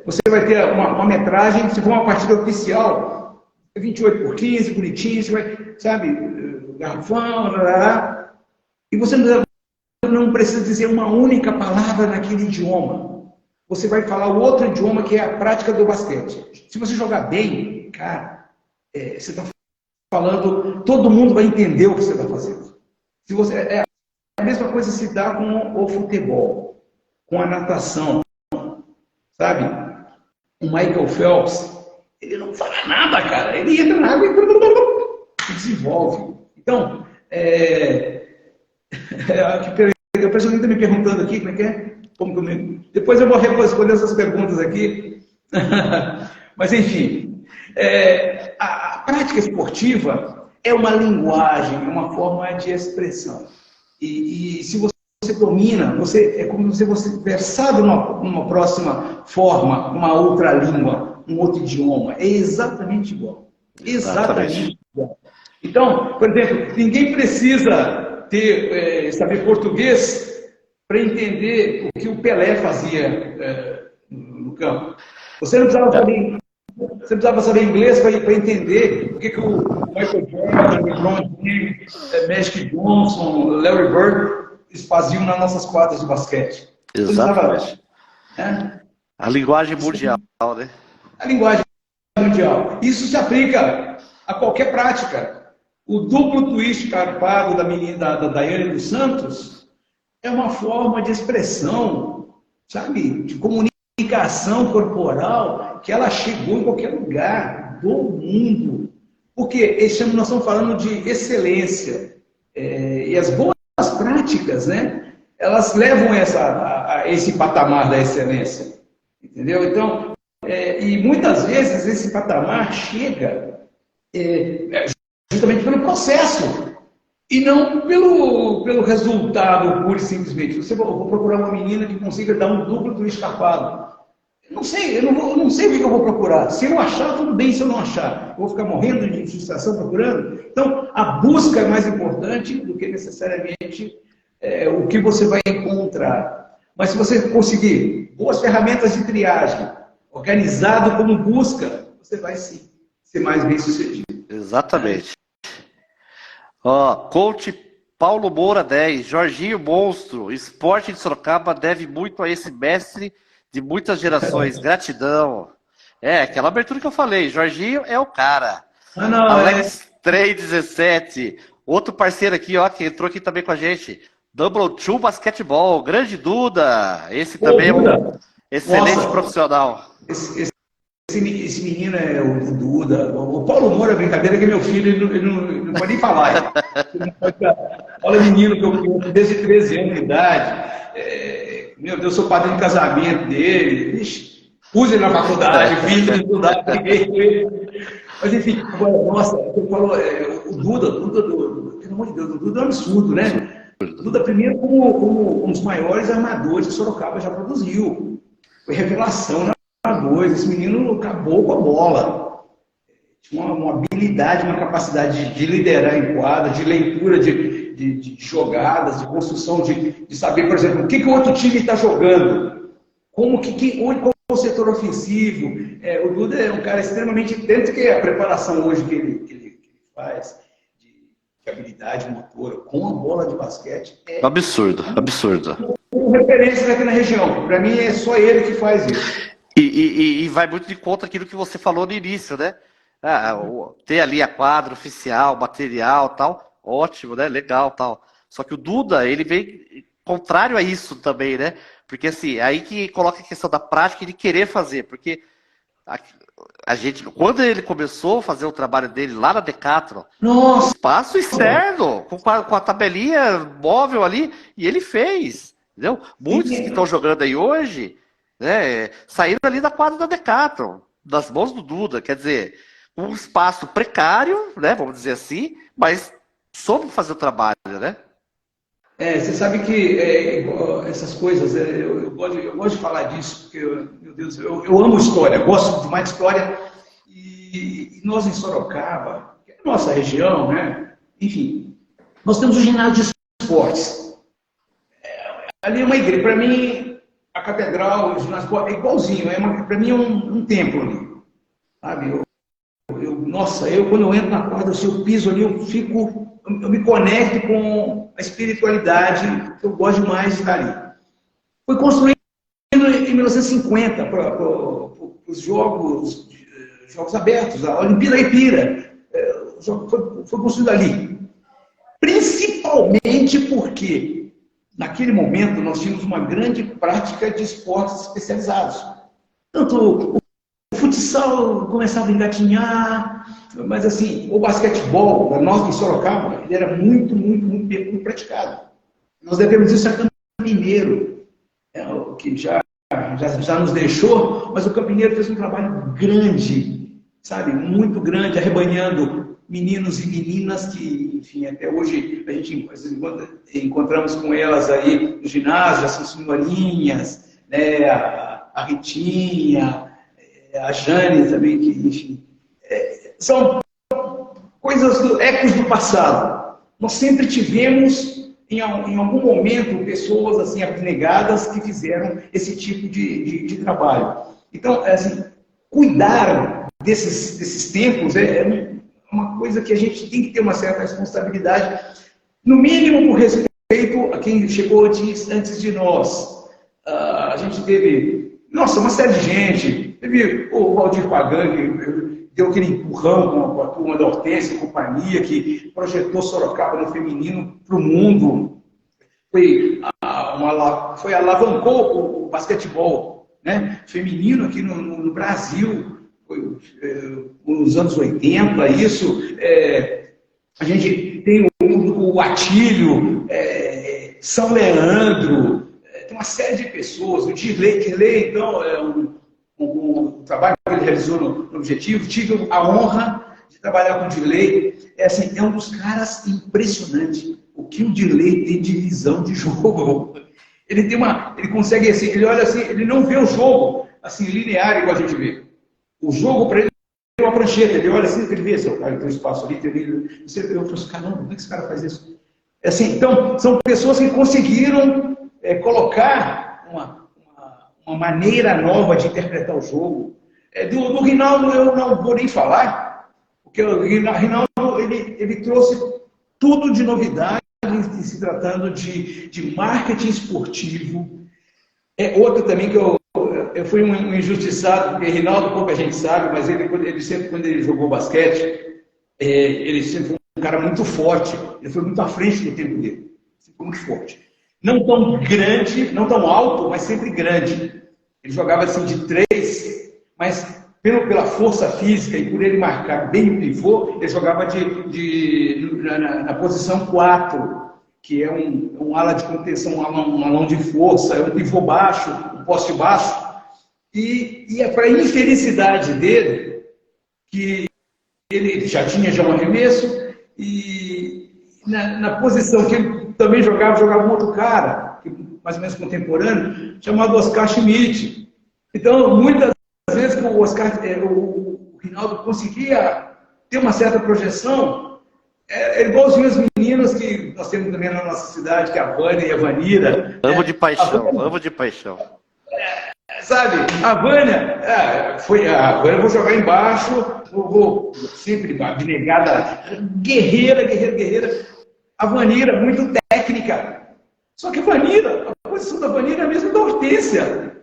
Você vai ter uma metragem, se for uma partida oficial, 28 por 15, bonitinho, você vai, sabe, garrafão, e você não precisa dizer uma única palavra naquele idioma. Você vai falar o outro idioma que é a prática do basquete. Se você jogar bem, explicar. Você está falando, todo mundo vai entender o que você está fazendo. Se você, a mesma coisa se dá com o futebol, com a natação, sabe? O Michael Phelps, ele não fala nada, cara. Ele entra na água e desenvolve. Então, o pessoal está me perguntando aqui, como é que é? Depois eu vou responder essas perguntas aqui. Mas, enfim, a prática esportiva é uma linguagem, é uma forma de expressão. E se você domina, é como se você versado numa próxima forma, uma outra língua, um outro idioma. É exatamente igual. Exatamente igual. Então, por exemplo, ninguém precisa saber português para entender o que o Pelé fazia no campo. Você não precisava saber inglês para entender o que o Michael Jordan, LeBron James, Magic Johnson, Larry Bird faziam nas nossas quadras de basquete. Exatamente. A linguagem mundial, né? A linguagem mundial. Isso se aplica a qualquer prática. O duplo twist carpado da menina da Daiane dos Santos é uma forma de expressão, sabe? De comunicação corporal que ela chegou em qualquer lugar do mundo. Porque nós estamos falando de excelência. E as boas práticas, né? Elas levam a esse patamar da excelência. Entendeu? Então, e muitas vezes esse patamar chega justamente pelo processo e não pelo resultado puro e simplesmente. Vou procurar uma menina que consiga dar um duplo twist carpado. Não sei, eu não sei o que eu vou procurar. Se eu achar, tudo bem. Se eu não achar, eu vou ficar morrendo de frustração procurando. Então, a busca é mais importante do que necessariamente o que você vai encontrar. Mas se você conseguir boas ferramentas de triagem, organizado como busca, você vai sim ser mais bem sucedido. Exatamente. Coach Paulo Moura 10, Jorginho Monstro, esporte de Sorocaba deve muito a esse mestre de muitas gerações. Gratidão. Aquela abertura que eu falei, Jorginho é o cara. Alex 317, outro parceiro aqui, que entrou aqui também com a gente. Double Two Basquetebol, grande Duda. Esse também é um excelente profissional. Esse menino é o Duda. O Paulo Moura, brincadeira, que é meu filho, ele não pode nem falar. Olha o menino que eu conheço desde 13 anos de idade. Meu Deus, sou padrinho de casamento dele. Ixi, pus ele na faculdade, fiz ele estudar, peguei ele. Mas enfim, nossa, eu falo, o Duda, pelo amor de Deus, o Duda é um absurdo, né? O Duda, primeiro, como um dos maiores armadores que Sorocaba já produziu. Foi revelação na armadores. Esse menino acabou com a bola. Tinha uma habilidade, uma capacidade de liderar em quadra, de leitura de jogadas, de construção, de saber, por exemplo, o que o outro time está jogando. Qual o setor ofensivo. O Duda é um cara extremamente... Tanto que a preparação hoje que ele faz... de habilidade motora com a bola de basquete absurdo. Referência aqui na região. Para mim é só ele que faz isso. E vai muito de conta aquilo que você falou no início, né? Ter ali a quadra oficial, material, tal, ótimo, né? Legal, tal. Só que o Duda, ele vem contrário a isso também, né? Porque assim, aí que coloca a questão da prática e de querer fazer, porque a gente, quando ele começou a fazer o trabalho dele lá na Decathlon, espaço externo, com a tabelinha móvel ali, e ele fez, entendeu? Muitos que estão jogando aí hoje, né, saíram ali da quadra da Decathlon, das mãos do Duda, quer dizer, um espaço precário, né, vamos dizer assim, mas soube fazer o trabalho, né? Você sabe que essas coisas, eu gosto de falar disso, porque, meu Deus, eu amo história, gosto demais de história, e nós em Sorocaba, que é a nossa região, né? Enfim, nós temos o ginásio de esportes. Ali é uma igreja, para mim, a catedral, o ginásio é igualzinho, para mim é um templo ali, sabe? Eu quando eu entro na quadra, se eu piso ali, eu me conecto com a espiritualidade, que eu gosto demais de estar ali. Foi construído em 1950 para os Jogos Jogos Abertos, a Olimpíada Caipira, foi construído ali. Principalmente porque, naquele momento, nós tínhamos uma grande prática de esportes especializados. Tanto o futsal começava a engatinhar, mas assim, o basquetebol, nós em Sorocaba, ele era muito praticado. Nós devemos isso a Campo Mineiro, que já nos deixou, mas o Campo Mineiro fez um trabalho grande, sabe, muito grande, arrebanhando meninos e meninas que, enfim, até hoje a gente encontramos com elas aí no ginásio, as senhorinhas, né, a Ritinha, a Jane também, que, enfim, são coisas, ecos do passado. Nós sempre tivemos, em algum momento, pessoas assim abnegadas que fizeram esse tipo de trabalho. Então, assim, cuidar desses tempos é uma coisa que a gente tem que ter uma certa responsabilidade, no mínimo por respeito a quem chegou antes de nós. A gente teve, nossa, uma série de gente, teve o Valdir Pagan, que deu aquele empurrão com a turma da Hortência e companhia, que projetou Sorocaba no feminino para o mundo, alavancou o basquetebol, né, feminino aqui no Brasil. Foi, nos anos 80, isso. A gente tem o Atílio, São Leandro, tem uma série de pessoas, o Dirley, então, o trabalho que ele realizou no Objetivo, tive a honra de trabalhar com o Dirley. É um dos caras impressionantes, o que o Dirley tem de visão de jogo. Ele consegue, assim, ele olha assim, ele não vê o jogo assim, linear igual a gente vê. O jogo, para ele, é uma prancheta. Ele olha assim, ele vê assim, o cara tem um espaço ali, eu falo assim, caramba, como é que esse cara faz isso? Assim, então, são pessoas que conseguiram colocar uma maneira nova de interpretar o jogo. Do Rinaldo eu não vou nem falar, porque o Rinaldo ele trouxe tudo de novidade se tratando de marketing esportivo. Outro também que eu fui um injustiçado, porque Rinaldo, pouca gente sabe, mas ele sempre, quando ele jogou basquete, ele sempre foi um cara muito forte, ele foi muito à frente do tempo dele, sempre foi muito forte. Não tão grande, não tão alto, mas sempre grande. Ele jogava assim de 3, mas pela força física e por ele marcar bem o pivô, ele jogava na posição 4, que é um ala de contenção, um alão de força, é um pivô baixo, um poste baixo. E é para a infelicidade dele, que ele já tinha um arremesso, e na posição que ele também jogava um outro cara, mais ou menos contemporâneo, chamado Oscar Schmidt. Então, muitas vezes que o Rinaldo conseguia ter uma certa projeção, igualzinho as meninas que nós temos também na nossa cidade, que é a Vânia e a Vanira. Amo de paixão. Sabe, a Vânia, eu vou jogar embaixo, vou sempre abnegada, guerreira. A Vanira, muito técnica. Só que a posição da Vanira é a mesma da Hortência.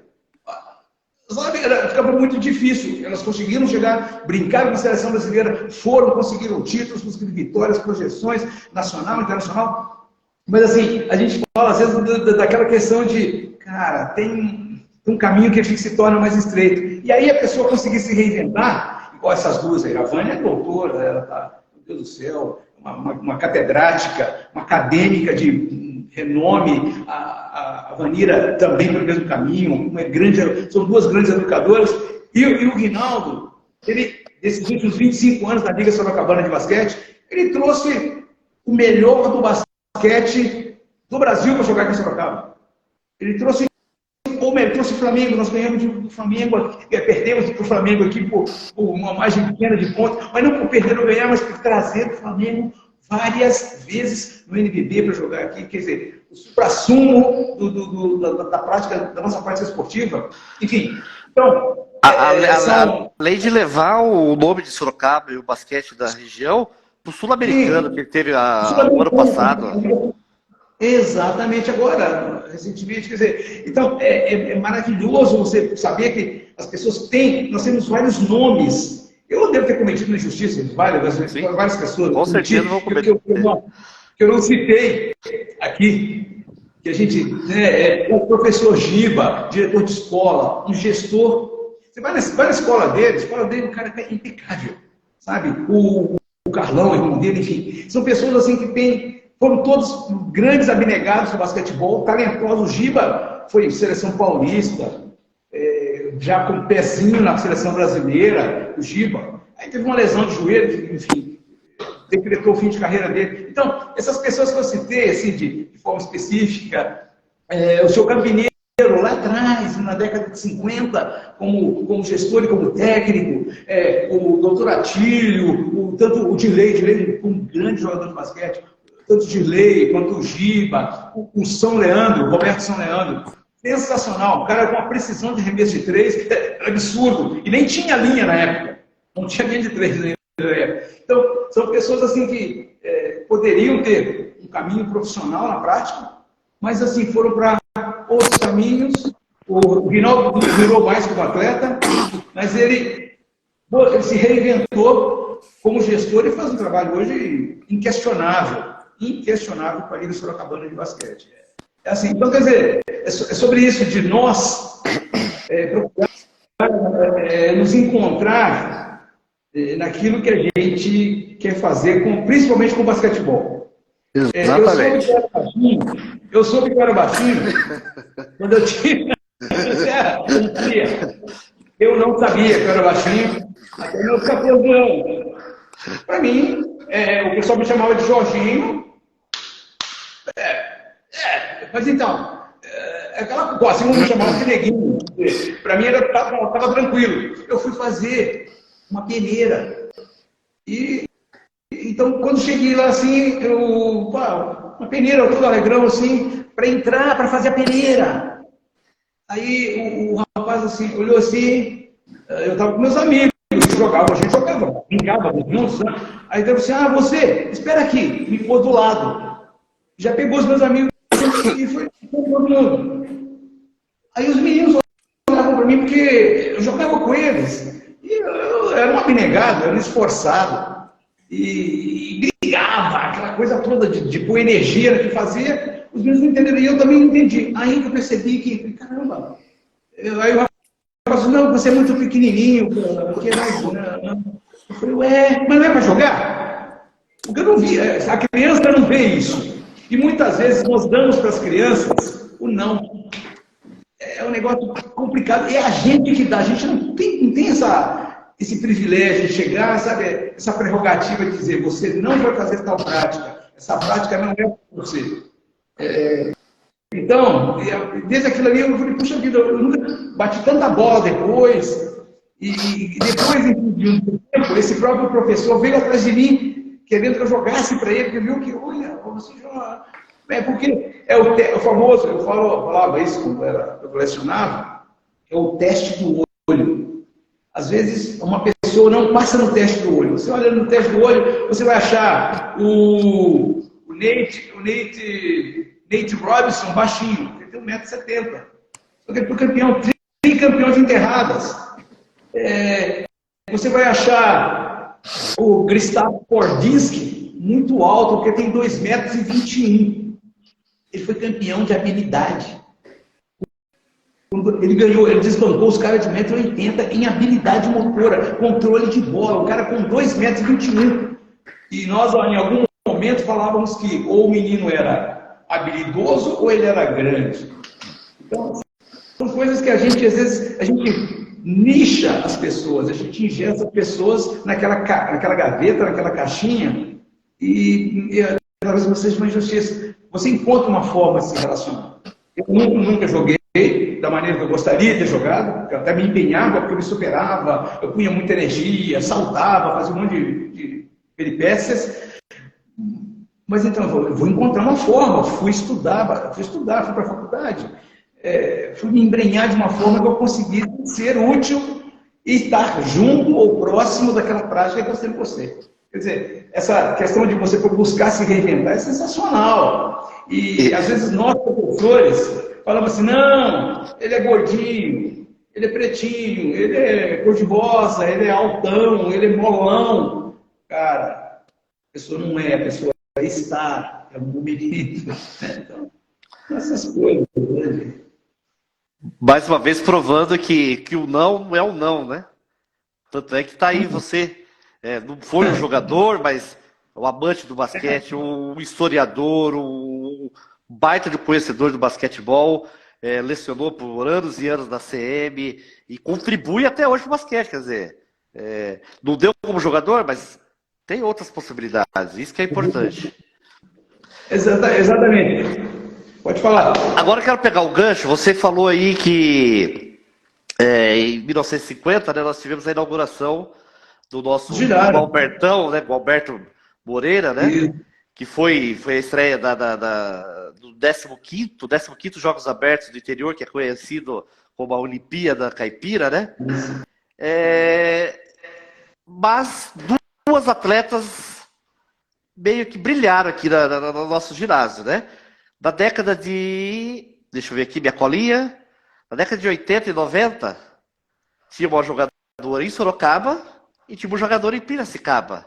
Sabe, ficava muito difícil. Elas conseguiram chegar, brincaram com a seleção brasileira, conseguiram títulos, conseguiram vitórias, projeções, nacional, internacional. Mas assim, a gente fala às vezes daquela questão de, cara, tem um caminho que se torna mais estreito. E aí a pessoa conseguir se reinventar, igual essas duas aí. A Vânia é doutora, ela está, meu Deus do céu, uma catedrática, uma acadêmica de renome. A Vanira também pelo mesmo caminho, são duas grandes educadoras. E o Rinaldo, desses últimos 25 anos na Liga Sorocabana de Basquete, ele trouxe o melhor do basquete do Brasil para jogar aqui em Sorocaba. Ele trouxe o Flamengo, nós ganhamos do Flamengo, perdemos para o Flamengo aqui por uma margem pequena de pontos, mas não por perder ou ganhar, mas por trazer o Flamengo várias vezes no NBB para jogar aqui, quer dizer, o supra-sumo da nossa prática esportiva. Enfim, então... Além de levar o nome de Sorocaba e o basquete da região para o Sul-Americano, que ele teve o ano passado. Exatamente, agora, recentemente, quer dizer, então é maravilhoso você saber que as pessoas nós temos vários nomes. Eu devo ter cometido injustiça várias pessoas. Com certeza vou cometer. Que eu não citei aqui, que a gente, né, o professor Giba, diretor de escola, um gestor. Você vai na escola dele, o cara é impecável, sabe? O Carlão, irmão dele, enfim. São pessoas assim que foram todos grandes abnegados no basquetebol, talentosos. O Giba foi seleção paulista, já com pezinho na seleção brasileira, o Giba. Aí teve uma lesão de joelho, enfim, decretou o fim de carreira dele. Então, essas pessoas que eu citei, assim, de forma específica, o seu Campineiro, lá atrás, na década de 50, como gestor e como técnico, o doutor Atílio, tanto o Dirley, um grande jogador de basquete, tanto o Dirley quanto o Giba, o São Leandro, o Roberto São Leandro, sensacional, o cara com uma precisão de arremesso de 3, que era absurdo, e nem tinha linha na época, não tinha linha de 3 na época. Então, são pessoas assim que poderiam ter um caminho profissional na prática, mas assim, foram para outros caminhos. O Rinaldo virou mais como atleta, mas ele se reinventou como gestor e faz um trabalho hoje inquestionável para a Liga Sorocabana de basquete. É assim, então, quer dizer, é sobre isso de nós procurar nos encontrar naquilo que a gente quer fazer, principalmente com o basquetebol. Exatamente. Eu soube que eu era baixinho quando eu tinha. Eu não sabia que eu era baixinho até meus 14 anos. Para mim, o pessoal me chamava de Jorginho. Mas então, assim como me chamavam de Neguinho. Para mim estava tranquilo. Eu fui fazer uma peneira. Então, quando cheguei lá assim, uma peneira, todo alegrão assim, para entrar, para fazer a peneira. Aí o rapaz assim, olhou assim, eu estava com meus amigos, a gente jogava, brincava juntos, né? Aí ele disse assim, você, espera aqui, me pôs do lado. Já pegou os meus amigos e foi com todo mundo. Aí os meninos olhavam para mim, porque eu jogava com eles. E eu era um abnegado, era um esforçado. E brigava, aquela coisa toda de pôr energia que fazia, os meninos não entenderam, e eu também não entendi. Aí que eu percebi que, caramba, aí o rapaz falou, não, você é muito pequenininho, porque não. Eu falei, mas não é para jogar? Porque eu não vi, a criança não vê isso. E muitas vezes nós damos para as crianças o não. É um negócio complicado, é a gente que dá, a gente não tem esse privilégio de chegar, sabe, essa prerrogativa de dizer, você não vai fazer tal prática, essa prática não é para você. Então, desde aquilo ali, eu falei, puxa vida, eu nunca bati tanta bola depois, e depois de um tempo, esse próprio professor veio atrás de mim, querendo que eu jogasse para ele, porque viu que, olha, você joga. Porque o famoso, eu falava isso quando eu lecionava, é o teste do olho. Às vezes, uma pessoa não passa no teste do olho. Você olha no teste do olho, você vai achar o Nate Robinson baixinho, ele tem 1,70 m. Só que ele foi tricampeão de enterradas. Você vai achar o Gustavo Kordinski muito alto, porque tem 2,21 m. Ele foi campeão de habilidade. Ele ganhou, ele desbancou os caras de 1,80 m em habilidade motora, controle de bola, o cara com 2,21 m. E nós, em algum momento, falávamos que ou o menino era habilidoso ou ele era grande. Então, são coisas que a gente, às vezes, nicha as pessoas, a gente ingessa as pessoas naquela gaveta, naquela caixinha, e talvez você seja uma injustiça. Você encontra uma forma de se relacionar. Eu nunca joguei da maneira que eu gostaria de ter jogado, eu até me empenhava, porque eu me superava, eu punha muita energia, saltava, fazia um monte de peripécias. Mas então, eu vou encontrar uma forma, fui estudar, fui para a faculdade, fui me embrenhar de uma forma que eu conseguisse ser útil e estar junto ou próximo daquela prática que eu sempre gostei. Quer dizer, essa questão de você buscar se reinventar é sensacional. E às vezes nós, professores, falamos assim, não, ele é gordinho, ele é pretinho, ele é cor-de-rosa, ele é altão, ele é molão. Cara, a pessoa não é, a pessoa está, é um bonito. Então, essas coisas, né? Mais uma vez provando que o não é o não, né? Tanto é que tá aí você, não foi um jogador, mas um amante do basquete, um historiador, um baita de conhecedor do basquetebol, lecionou por anos e anos na CM e contribui até hoje no basquete, quer dizer, não deu como jogador, mas tem outras possibilidades, isso que é importante. Exatamente. Pode falar. Agora eu quero pegar o gancho, você falou aí que em 1950, né, nós tivemos a inauguração do nosso Gualbertão, né, Gualberto Moreira, né, Isso. que foi a estreia do 15º Jogos Abertos do Interior, que é conhecido como a Olimpíada Caipira, né? Mas duas atletas meio que brilharam aqui no nosso ginásio, né? Na década de... Deixa eu ver aqui, minha colinha. Na década de 80 e 90, tinha uma jogadora em Sorocaba e tinha um jogador em Piracicaba.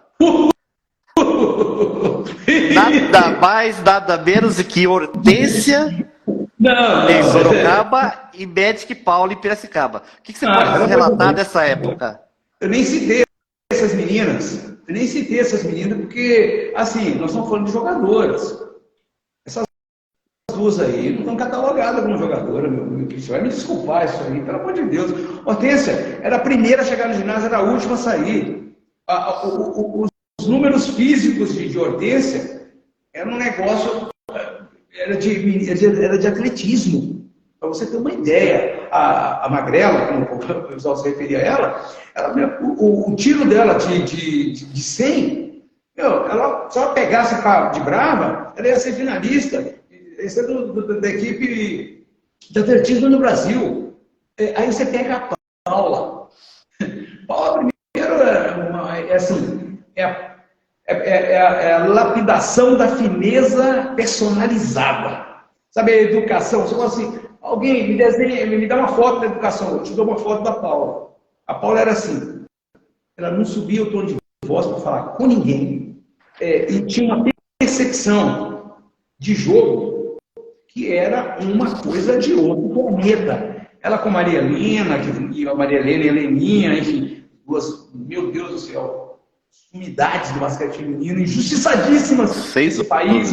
Nada mais, nada menos do que Hortência em Sorocaba e Magic Paula em Piracicaba. O que você pode relatar dessa época? Eu nem citei essas meninas. Eu nem citei essas meninas porque, assim, nós estamos falando de jogadoras. Essas duas aí não estão catalogadas como jogadora, meu. Você vai me desculpar isso aí, pelo amor de Deus. Hortência era a primeira a chegar no ginásio, era a última a sair. Os números físicos de Hortência era um negócio, era de atletismo. Para você ter uma ideia, a Magrela, como o pessoal se referia a ela, o tiro dela de 100, se ela pegasse de brava, ela ia ser finalista, ia ser da equipe de atletismo no Brasil. Aí você pega a Paula. Paula, primeiro, é a lapidação da fineza personalizada. Sabe, a educação? Você fala assim, alguém me desenha, me dá uma foto da educação, eu te dou uma foto da Paula. A Paula era assim, ela não subia o tom de voz para falar com ninguém, e tinha uma percepção de jogo que era uma coisa de outro planeta. Ela com Maria Helena, a Maria Helena e a Heleninha, enfim, duas, meu Deus do céu, unidades do basquete feminino, injustiçadíssimas nesse país.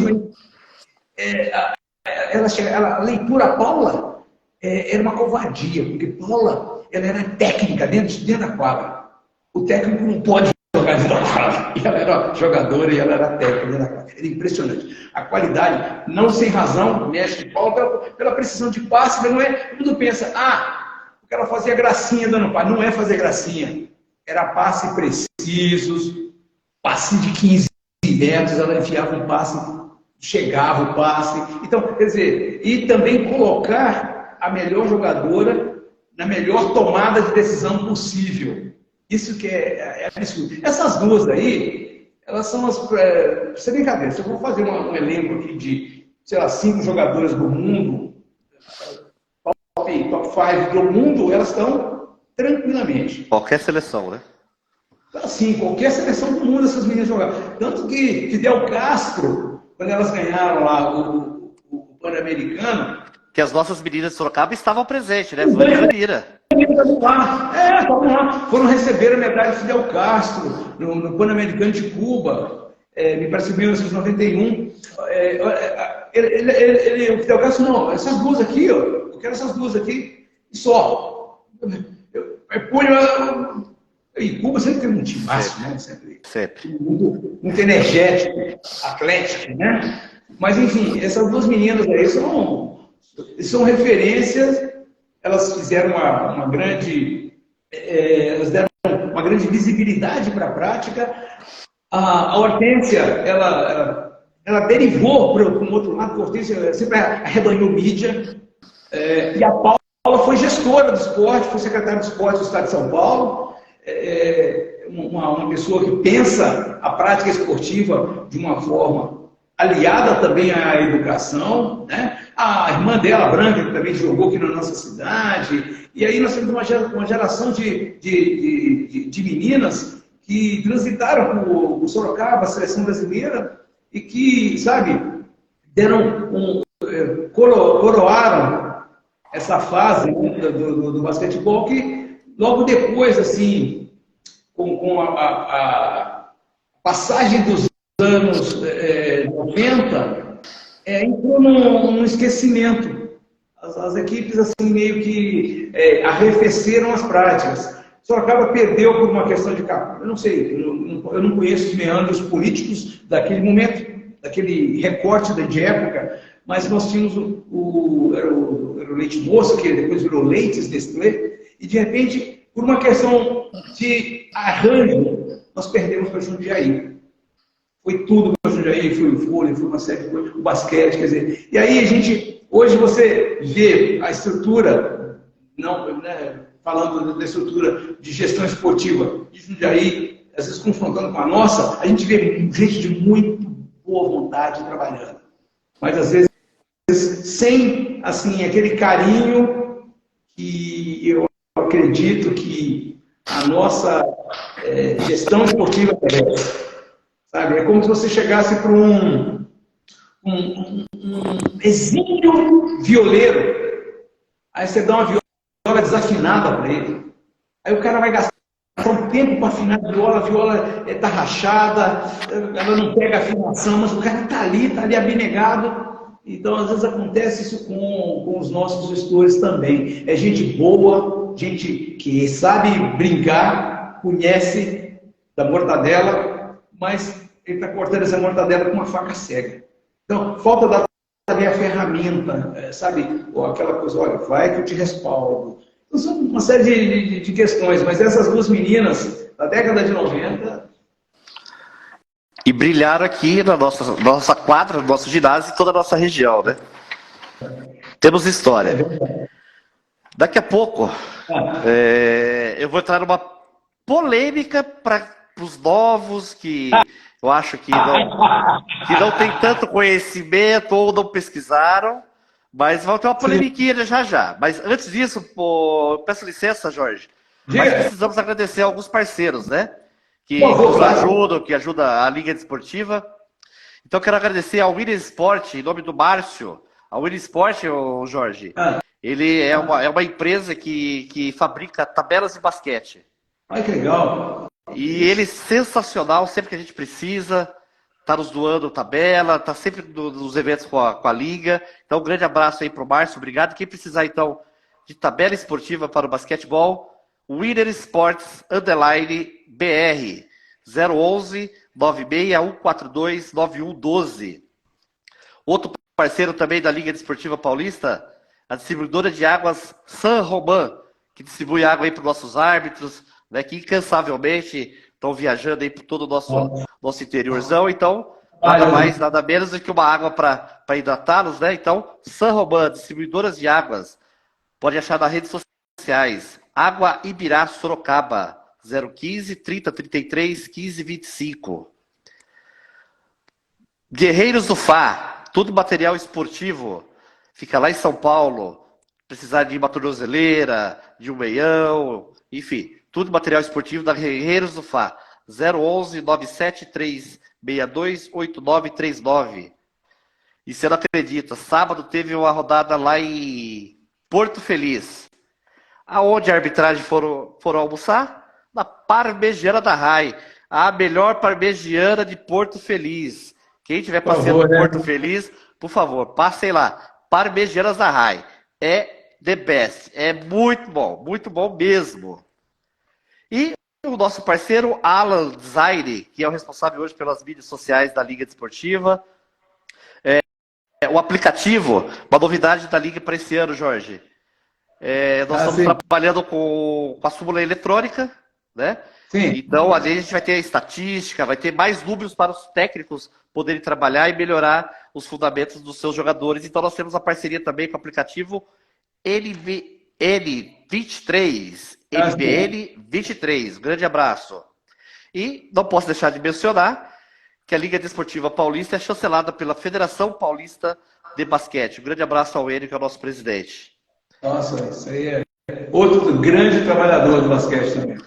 A leitura Paula era uma covardia, porque Paula ela era técnica dentro da quadra. O técnico não pode jogar dentro da quadra. E ela era jogadora e ela era técnica dentro da quadra. Era impressionante. A qualidade, não sem razão, mexe de Paula pela precisão de passe, mas não é. Todo mundo pensa, porque ela fazia gracinha dando passe. Não é fazer gracinha. Era passe precisos, passe de 15 metros, ela enfiava um passe, chegava o passe. Então, quer dizer, e também colocar a melhor jogadora na melhor tomada de decisão possível. Isso que é absurdo. Essas duas aí, elas são as... Sem brincadeira, se eu vou fazer um elenco aqui de, sei lá, 5 jogadoras do mundo, top 5 do mundo, elas estão tranquilamente. Qualquer seleção, né? Assim, qualquer seleção do mundo essas meninas jogaram. Tanto que Fidel Castro, quando elas ganharam lá o Pan-Americano... Que as nossas meninas de Sorocaba estavam presentes, né? Vânia e Vanira. Estavam lá. Foram receber a medalha de Fidel Castro no Pan-Americano de Cuba, me parece em 1991. O Fidel Castro, não, essas duas aqui, eu quero essas duas aqui e só. E Cuba sempre tem um time máximo, né? Sempre. Muito energético, atlético, né? Mas, enfim, essas duas meninas aí são referências, elas fizeram uma grande... elas deram uma grande visibilidade para a prática. A Hortência, ela derivou para um outro lado, a Hortência sempre arrebanhou mídia, e a Paula foi gestora do esporte, foi secretária do esporte do Estado de São Paulo, uma pessoa que pensa a prática esportiva de uma forma aliada também à educação, né? A irmã dela, Branca, que também jogou aqui na nossa cidade. E aí nós temos uma geração de meninas que transitaram por Sorocaba, a seleção brasileira, e que, sabe, coroaram essa fase, né, do basquetebol, que logo depois, assim, com a passagem dos anos 90, entrou num esquecimento. As equipes assim meio que arrefeceram as práticas. Sorocaba perdeu por uma questão de eu não sei, eu não conheço os meandros políticos daquele momento, daquele recorte de época, mas nós tínhamos era o Leite Moça, que depois virou Leites Nestlé, e de repente, por uma questão de arranjo, nós perdemos para o Jundiaí. Foi tudo para o Jundiaí, foi o vôlei, foi uma série de coisas, o basquete, quer dizer. E aí a gente, hoje você vê a estrutura, não, né, falando da estrutura de gestão esportiva de Jundiaí, às vezes confrontando com a nossa, a gente vê gente de muito boa vontade trabalhando. Mas às vezes sem assim, aquele carinho que eu acredito que a nossa gestão esportiva merece. Sabe? É como se você chegasse para um exímio violeiro, aí você dá uma viola desafinada para ele. Aí o cara vai gastar um tempo para afinar a viola está rachada, ela não pega afinação, mas o cara está ali abnegado. Então, às vezes acontece isso com os nossos gestores também. É gente boa, gente que sabe brincar, conhece da mortadela, mas ele está cortando essa mortadela com uma faca cega. Então, falta dar também a ferramenta, sabe? Ou aquela coisa, olha, vai que eu te respaldo. Então, são uma série de questões, mas essas duas meninas, da década de 90... E brilharam aqui na nossa quadra, no nosso ginásio e toda a nossa região, né? Temos história. Daqui a pouco, eu vou entrar numa polêmica para os novos que eu acho que não tem tanto conhecimento ou não pesquisaram, mas vai ter uma polemiquinha já. Mas antes disso, peço licença, Jorge, mas precisamos agradecer a alguns parceiros, né? Que nos ajudam, que ajudam a Liga Desportiva. Então, quero agradecer ao Winner Sport, em nome do Márcio. A Winner Sport, Jorge, ele é uma empresa que fabrica tabelas de basquete. Ai, que legal! E ele é sensacional, sempre que a gente precisa, está nos doando tabela, está sempre nos eventos com a Liga. Então, um grande abraço aí para o Márcio, obrigado. Quem precisar, então, de tabela esportiva para o basquetebol, Winner Sports _BR 011 96142 9112. Outro parceiro também da Liga Desportiva Paulista, a distribuidora de águas San Román, que distribui água aí para os nossos árbitros, né, que incansavelmente estão viajando aí por todo o nosso interiorzão. Então, nada mais, nada menos do que uma água para hidratá-los, né? Então, San Román, distribuidoras de águas, pode achar nas redes sociais. Água Ibirá Sorocaba, 015 30 33 15 25. Guerreiros do Fá, tudo material esportivo. Fica lá em São Paulo. Precisar de uma tornozeleira, de um meião, enfim, tudo material esportivo da Guerreiros do Fá. 011 973 62 8939. E você não acredita, sábado teve uma rodada lá em Porto Feliz. Aonde a arbitragem foram almoçar? Na Parmegiana da Rai, a melhor parmegiana de Porto Feliz. Quem estiver passeando por Porto Feliz, por favor, passem lá. Parmegianas da Rai. É the best. É muito bom mesmo. E o nosso parceiro Alan Zaire, que é o responsável hoje pelas mídias sociais da Liga Desportiva. O aplicativo, uma novidade da Liga para esse ano, Jorge. Nós estamos trabalhando com a súmula eletrônica, né? Sim. Então, a gente vai ter a estatística, vai ter mais números para os técnicos poderem trabalhar e melhorar os fundamentos dos seus jogadores. Então, nós temos a parceria também com o aplicativo NBL23. NBL23. Grande abraço. E não posso deixar de mencionar que a Liga Desportiva Paulista é chancelada pela Federação Paulista de Basquete. Um grande abraço ao Enio, que é o nosso presidente. Nossa, isso aí é outro grande trabalhador do basquete também.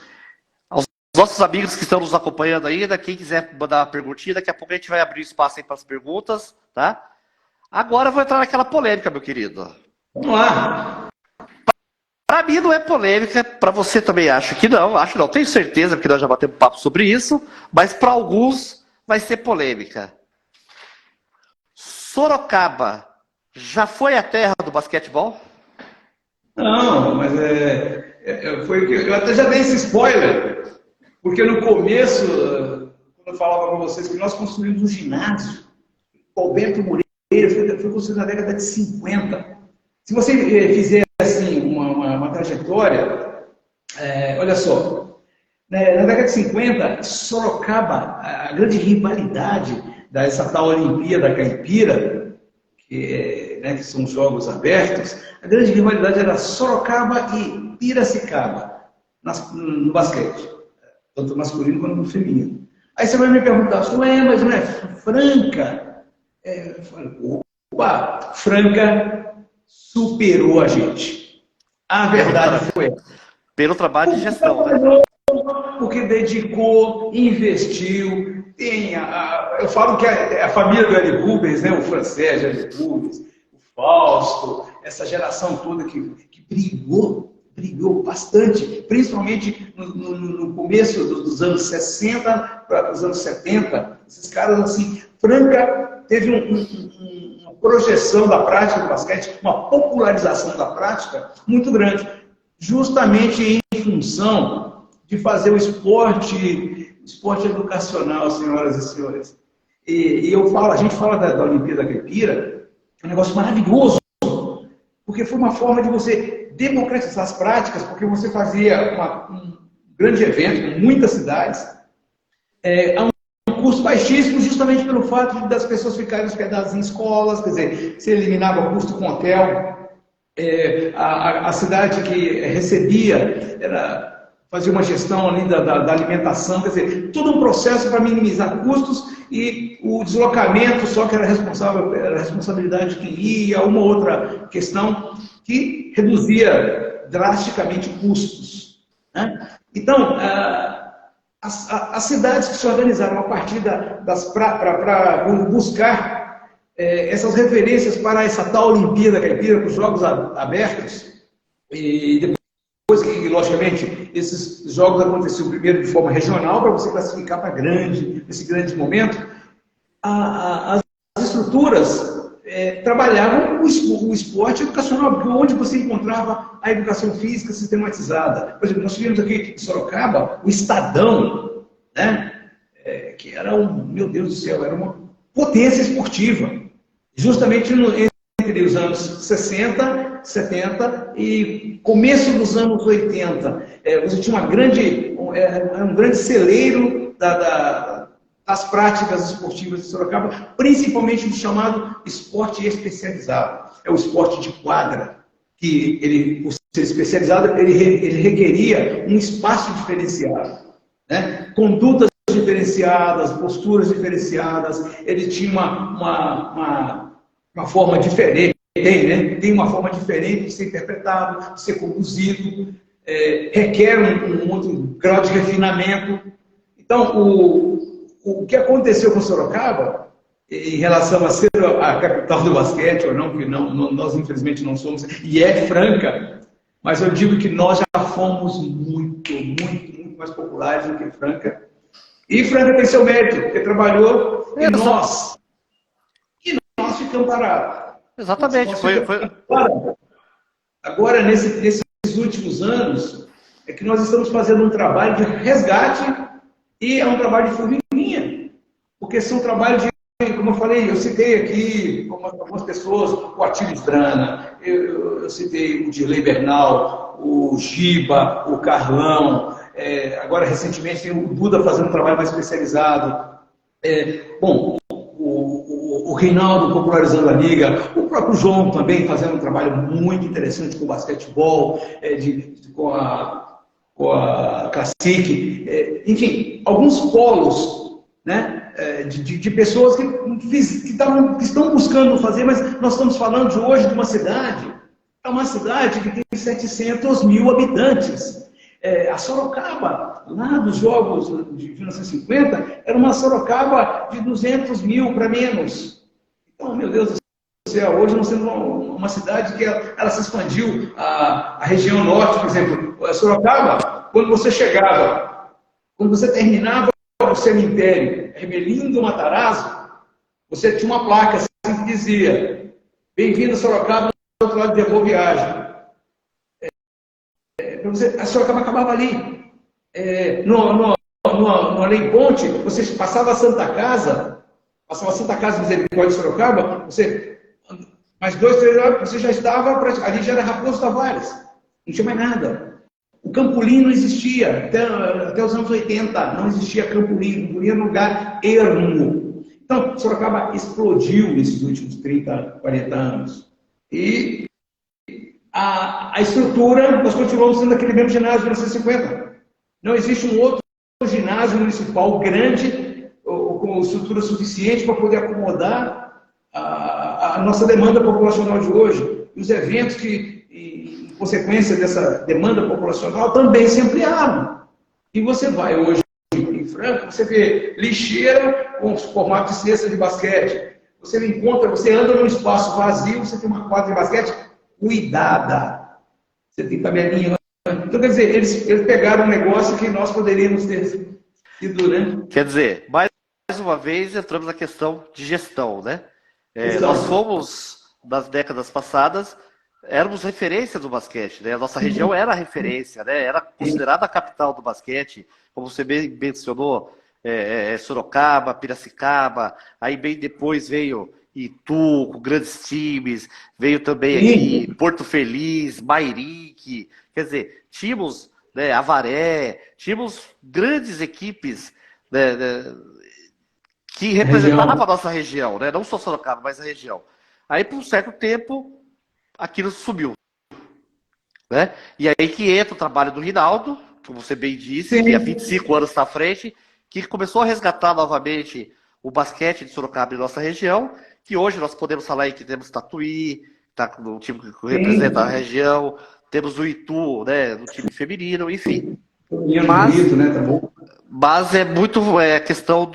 Aos nossos amigos que estão nos acompanhando ainda, quem quiser mandar uma perguntinha, daqui a pouco a gente vai abrir espaço aí para as perguntas, tá? Agora eu vou entrar naquela polêmica, meu querido. Vamos lá. Para mim não é polêmica, para você também acho que não, tenho certeza, porque nós já batemos papo sobre isso, mas para alguns vai ser polêmica. Sorocaba já foi a terra do basquetebol? Não, mas foi que eu até já dei esse spoiler, porque no começo, quando eu falava para vocês que nós construímos um ginásio, o Bento Moreira foi construído na década de 50. Se você fizer assim uma trajetória, olha só, na década de 50, Sorocaba, a grande rivalidade dessa tal Olimpíada Caipira, que são os jogos abertos, a grande rivalidade era Sorocaba e Piracicaba, no basquete, tanto masculino quanto no feminino. Aí você vai me perguntar, mas não é Franca? Eu falo, opa, Franca superou a gente. A verdade foi essa. Pelo trabalho de gestão, né? Porque dedicou, investiu, eu falo que a família do Hélio Rubens, o francês Hélio Rubens, o Fausto, essa geração toda que brigou bastante, principalmente no começo dos anos 60 para os anos 70, esses caras assim, Franca teve uma projeção da prática do basquete, uma popularização da prática muito grande, justamente em função de fazer o esporte educacional, senhoras e senhores. E a gente fala da Olimpíada Caipira, é um negócio maravilhoso, porque foi uma forma de você democratizar as práticas, porque você fazia um grande evento em muitas cidades, a um custo baixíssimo, justamente pelo fato das pessoas ficarem hospedadas em escolas, quer dizer, você eliminava o custo com hotel, a cidade que recebia fazia uma gestão ali da alimentação, quer dizer, todo um processo para minimizar custos e o deslocamento só que era a responsabilidade de quem ia, uma outra questão que reduzia drasticamente custos, né? Então, as cidades que se organizaram a partir para buscar essas referências para essa tal Olimpíada Caipira, para os Jogos Abertos, e depois que, logicamente, esses jogos aconteciam primeiro de forma regional, para você classificar para esse grande momento, as estruturas trabalhavam o esporte educacional, onde você encontrava a educação física sistematizada. Por exemplo, nós tivemos aqui em Sorocaba o Estadão, né? Que era meu Deus do céu, era uma potência esportiva, justamente entre os anos 60, 70 e começo dos anos 80. Você tinha um grande celeiro das práticas esportivas de Sorocaba, principalmente do chamado esporte especializado. É o esporte de quadra, que ele, por ser especializado, ele requeria um espaço diferenciado, né? Condutas diferenciadas, posturas diferenciadas, ele tinha uma forma diferente, tem uma forma diferente de ser interpretado, de ser conduzido, requer um outro grau de refinamento. Então, o que aconteceu com Sorocaba, em relação a ser a capital do basquete, ou não, que nós infelizmente não somos, e é Franca, mas eu digo que nós já fomos muito mais populares do que Franca. E Franca tem seu mérito, porque trabalhou e nós ficamos parados. Exatamente. Agora, nesses últimos anos, é que nós estamos fazendo um trabalho de resgate e é um trabalho de formiguinha, porque são trabalhos de, como eu falei, eu citei aqui algumas pessoas, o Atílio Drana, eu citei o Dirley Bernal, o Giba, o Carlão, agora recentemente tem o Duda fazendo um trabalho mais especializado. O Reinaldo popularizando a liga, o próprio João também fazendo um trabalho muito interessante com o basquetebol, com a Classic, enfim, alguns polos, né, de pessoas que estão buscando fazer, mas nós estamos falando de hoje de uma cidade, é uma cidade que tem 700 mil habitantes. A Sorocaba, lá dos Jogos de 1950, era uma Sorocaba de 200 mil para menos. Então, meu Deus do céu, hoje nós temos uma cidade que ela se expandiu, a região norte, por exemplo, a Sorocaba, quando você terminava o cemitério Hermelindo Matarazzo, você tinha uma placa assim que dizia: bem-vindo a Sorocaba, do outro lado de boa viagem. A Sorocaba acabava ali. No Além Ponte, você passava a Santa Casa Misericórdia de Sorocaba, mais 2, 3 horas, você já estava, ali já era Raposo Tavares, não tinha mais nada. O Campolim não existia, até os anos 80, não existia Campolim. Campolim era um lugar ermo. Então, Sorocaba explodiu nesses últimos 30, 40 anos. E a estrutura, nós continuamos sendo aquele mesmo ginásio de 1950. Não existe um outro ginásio municipal grande, ou com estrutura suficiente para poder acomodar a nossa demanda populacional de hoje. E os eventos que, em consequência dessa demanda populacional, também se ampliaram. E você vai hoje em Franca, você vê lixeira com formato de cesta de basquete. Você anda num espaço vazio, você tem uma quadra de basquete cuidada. Você tem tabelinha. Então, quer dizer, eles pegaram um negócio que nós poderíamos ter sido, né? Quer dizer, mais uma vez entramos na questão de gestão, né? Nós fomos, nas décadas passadas, éramos referência do basquete, né? A nossa região era referência, né? Era considerada a capital do basquete, como você bem mencionou, Sorocaba, Piracicaba, aí bem depois veio Itu, com grandes times, veio também aqui Porto Feliz, Mairique, quer dizer, tínhamos, né, Avaré, tínhamos grandes equipes, né, que representavam a nossa região, né, não só Sorocaba, mas a região. Aí, por um certo tempo, aquilo subiu. Né? E aí que entra o trabalho do Rinaldo, como você bem disse, que há 25 anos está à frente, que começou a resgatar novamente o basquete de Sorocaba em nossa região, que hoje nós podemos falar aí que temos Tatuí, tá, no time que representa a região, temos o Itu, né, no time feminino, enfim. Mas é muito questão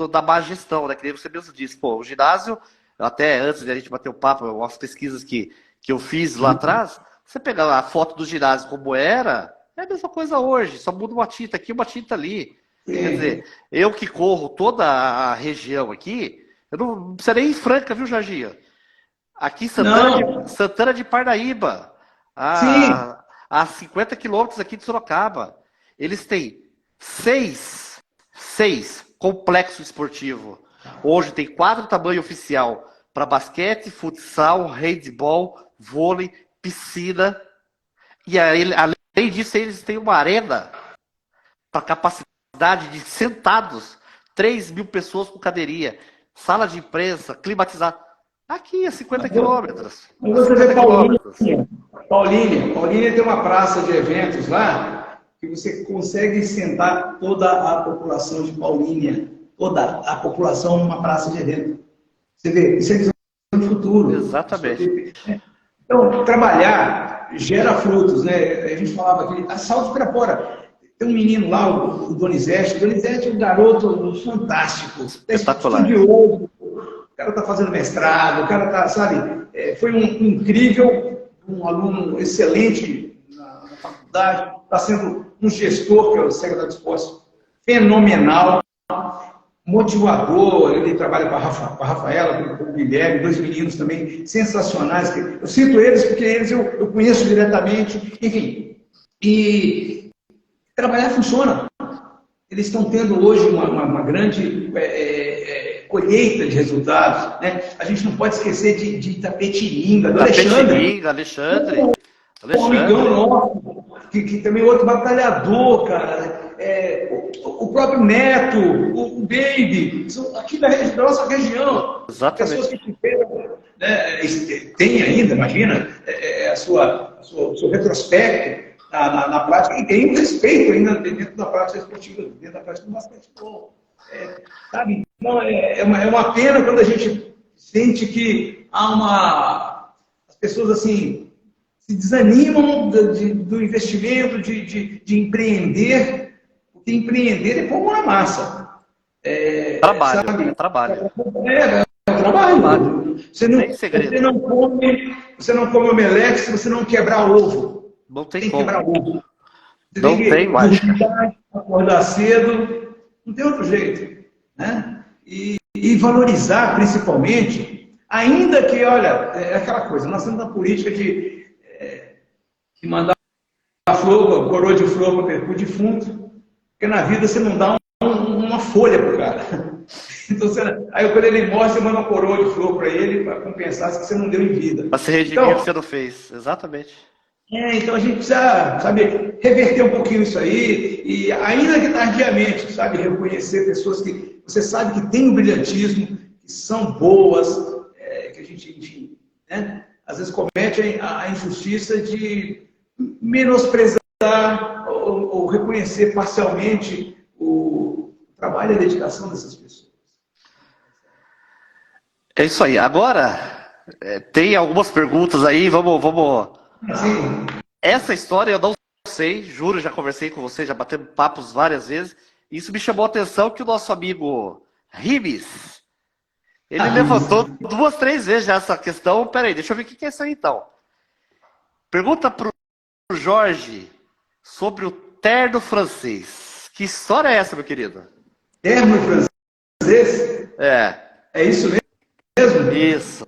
da má gestão, né? Que você mesmo disse, pô, o ginásio, até antes de a gente bater o papo, as pesquisas que eu fiz lá atrás, você pegar a foto do ginásio como era, é a mesma coisa hoje, só muda uma tinta aqui, uma tinta ali. Quer dizer, eu que corro toda a região aqui, eu não preciso nem ir em Franca, viu, Jorginho? Aqui em Santana de Parnaíba, a 50 quilômetros aqui de Sorocaba, eles têm 6 complexos esportivos. Hoje tem 4 tamanho oficial para basquete, futsal, handball, vôlei, piscina. E aí, além disso, eles têm uma arena para capacidade de sentados, 3 mil pessoas com cadeirinha, sala de imprensa, climatizada. Aqui a 50 quilômetros. Você vê Paulínia tem uma praça de eventos lá que você consegue sentar toda a população de Paulínia, toda a população numa praça de evento. Você vê, isso é visão do futuro. Exatamente. Então, trabalhar gera frutos, né? A gente falava aqui, a Salto Pirapora. Tem um menino lá, o Donizete. O Donizete é um garoto fantástico. Espetacular. Estudioso. O cara está fazendo mestrado, o cara está, sabe, foi um incrível, um aluno excelente na faculdade, está sendo um gestor, que é o secretário de esportes, fenomenal, motivador, ele trabalha com a Rafaela, com o Guilherme, 2 meninos também sensacionais. Eu cito eles porque eles eu conheço diretamente, enfim. E trabalhar funciona. Eles estão tendo hoje uma grande colheita de resultados, né? A gente não pode esquecer de Itapetininga, do Alexandre. Um amigão nosso, que também é outro batalhador, cara. O próprio Neto, o Baby, são aqui da nossa região. Exatamente. Pessoas que tiveram, né, tem ainda, imagina, o seu retrospecto na prática, e tem um respeito ainda dentro da prática esportiva, dentro da prática do basquetebol. Sabe? Então, é uma pena quando a gente sente que as pessoas assim se desanimam do investimento, de empreender, porque empreender é fogo na massa. Trabalho, é Sabe? trabalho. É um Trabalho. trabalho. Não tem segredo. Você não come omelete se você não quebrar ovo. Não Você tem tem que quebrar como. ovo. Você tem Não tem que mágica. dormir tarde, acordar cedo. Não tem outro jeito. Né? E valorizar, principalmente, ainda que, olha, é aquela coisa, nós temos uma política de mandar a flor, a coroa de flor para o defunto, porque na vida você não dá uma folha para o cara. Então, aí quando ele morre, você manda uma coroa de flor para ele, para compensar se você não deu em vida. Para se redimir o que Então, você não fez. Exatamente. então a gente precisa, sabe, reverter um pouquinho isso aí, e ainda que tardiamente, sabe, reconhecer pessoas que você sabe que têm um brilhantismo, que são boas, que a gente, enfim, né, às vezes comete a injustiça de menosprezar ou reconhecer parcialmente o trabalho e a dedicação dessas pessoas. É isso aí. Agora, tem algumas perguntas aí. Vamos. Assim, Essa história eu não sei, juro, já conversei com você, já batemos papos várias vezes. Isso me chamou a atenção que o nosso amigo Ribes, ele levantou 2, 3 vezes já essa questão. Peraí, deixa eu ver o que é isso aí então. Pergunta pro Jorge sobre o terno francês. Que história é essa, meu querido? termo francês, É, é isso mesmo? isso.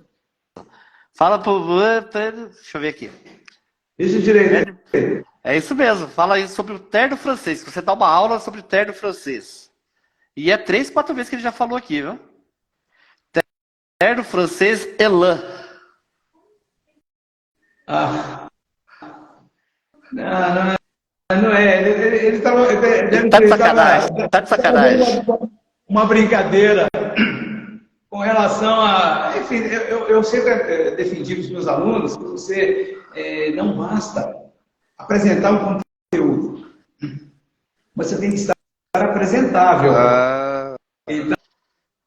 Fala pro. Deixa eu ver aqui. Deixa direito. É isso mesmo. Fala aí sobre o terno francês. Você dá uma aula sobre o terno francês. E é 3, 4 vezes que ele já falou aqui, viu? Terno francês Elan. Ah, não é. Ele estava. Ele tá de sacanagem. Tá de sacanagem. Uma brincadeira com relação a. Enfim, eu sempre defendi para os meus alunos que você não basta apresentar um conteúdo, mas você tem que estar apresentável. Ah,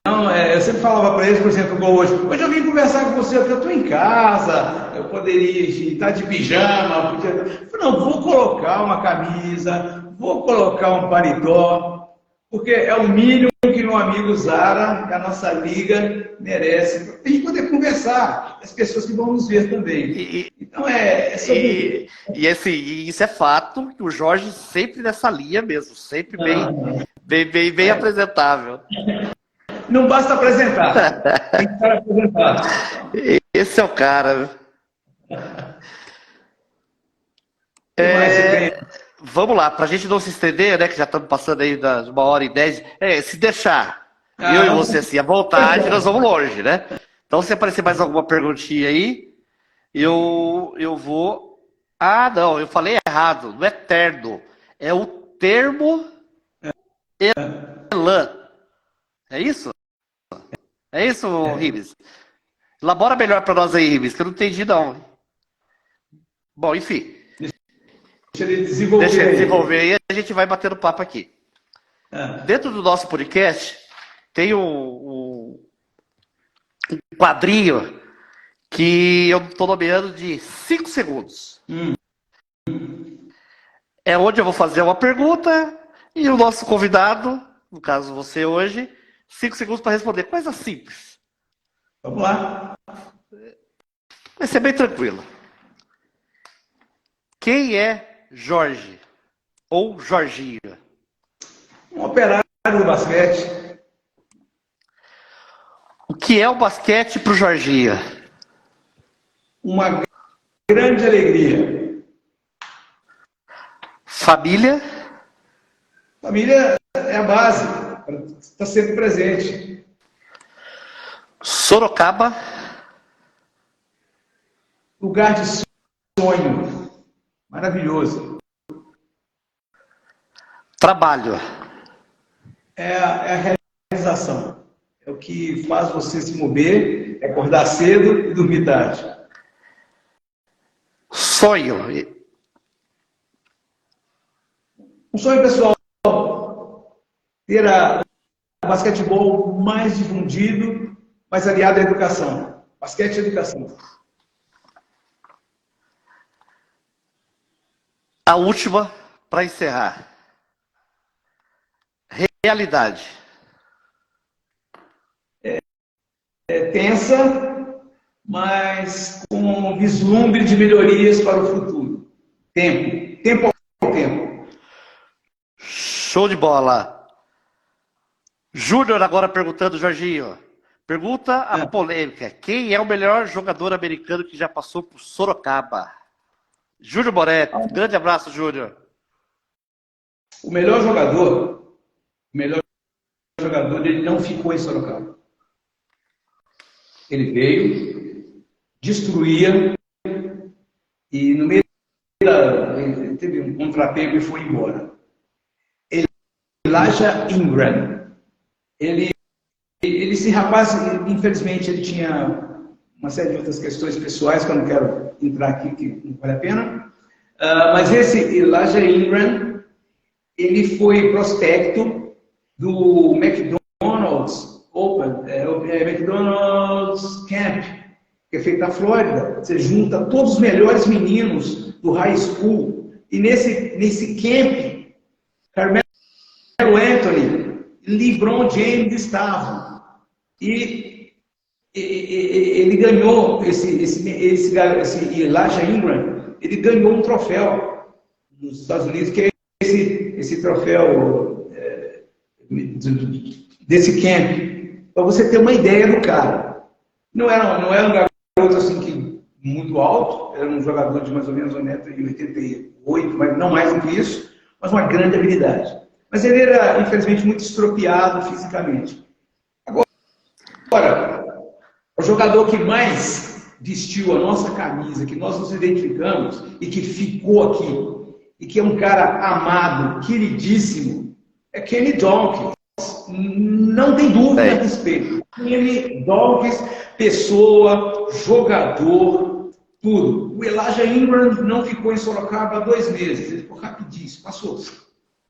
Então, eu sempre falava para eles, por exemplo, igual hoje. Hoje eu vim conversar com você, porque eu estou em casa, eu poderia estar de pijama. Eu falei, não, vou colocar uma camisa, vou colocar um paletó, porque é o mínimo que meu amigo Zara, que a nossa liga, merece, para a gente poder conversar, as pessoas que vão nos ver também. Então, é sobre. isso é fato, que o Jorge sempre nessa linha mesmo, sempre bem apresentável. Não basta apresentar, tem que estar apresentado. Esse é o cara. O que mais você tem? Vamos lá, pra gente não se estender, né? Que já estamos passando aí de 1h10. Se deixar eu e você assim à vontade, nós vamos longe, né? Então, se aparecer mais alguma perguntinha aí, eu vou. Ah, não, eu falei errado. Não é terno. É o termo Elan. É isso? É isso, Ribes? Elabora melhor para nós aí, Ribes, que eu não entendi, não. Bom, enfim. Deixa ele desenvolver. Deixa ele desenvolver aí, a gente vai batendo papo aqui. Dentro do nosso podcast, tem um quadrinho que eu estou nomeando de 5 segundos. É onde eu vou fazer uma pergunta e o nosso convidado, no caso você hoje, 5 segundos para responder. Coisa simples. Vamos lá. Vai ser bem tranquilo. Quem é Jorge? Ou Jorginho? Um operário do basquete. O que é o basquete para o Jorginho? Uma grande alegria. Família? Família é a base, está sempre presente. Sorocaba? Lugar de sonho. Maravilhoso. Trabalho? É a realização. É o que faz você se mover, é acordar cedo e dormir tarde. Sonho? Um sonho pessoal. Ter o basquetebol mais difundido, mais aliado à educação. Basquete e educação. A última, para encerrar. Realidade. Tensa, mas com vislumbre de melhorias para o futuro. Tempo ao tempo. Show de bola. Júnior agora perguntando, Jorginho. Pergunta a polêmica. Quem é o melhor jogador americano que já passou por Sorocaba? Júnior Moretti. Grande abraço, Júnior. O melhor jogador, ele não ficou em Sorocaba. Ele veio, destruía, e no meio ele teve um contrapego e foi embora. Elijah Ingram. Esse rapaz, infelizmente, ele tinha uma série de outras questões pessoais que eu não quero entrar aqui, que não vale a pena. Mas esse Elijah Ingram, ele foi prospecto do McDonald's Open, McDonald's Camp, que é feito na Flórida. Você junta todos os melhores meninos do high school. E nesse camp, Carmelo Anthony, LeBron James estavam. E ele ganhou, esse Elijah Ingram, ele ganhou um troféu nos Estados Unidos, que é esse troféu desse camp, para você ter uma ideia do cara. Não era um garoto assim muito alto, era um jogador de mais ou menos 1,88 m, mas não mais do que isso, mas uma grande habilidade. Mas ele era, infelizmente, muito estropiado fisicamente. Agora, o jogador que mais vestiu a nossa camisa, que nós nos identificamos e que ficou aqui, e que é um cara amado, queridíssimo, é Kenny Donkins. Não tem dúvida a respeito. Kenny Donkins, pessoa, jogador, tudo. O Elijah Ingram não ficou em Sorocaba há 2 meses, ele ficou rapidíssimo, passou.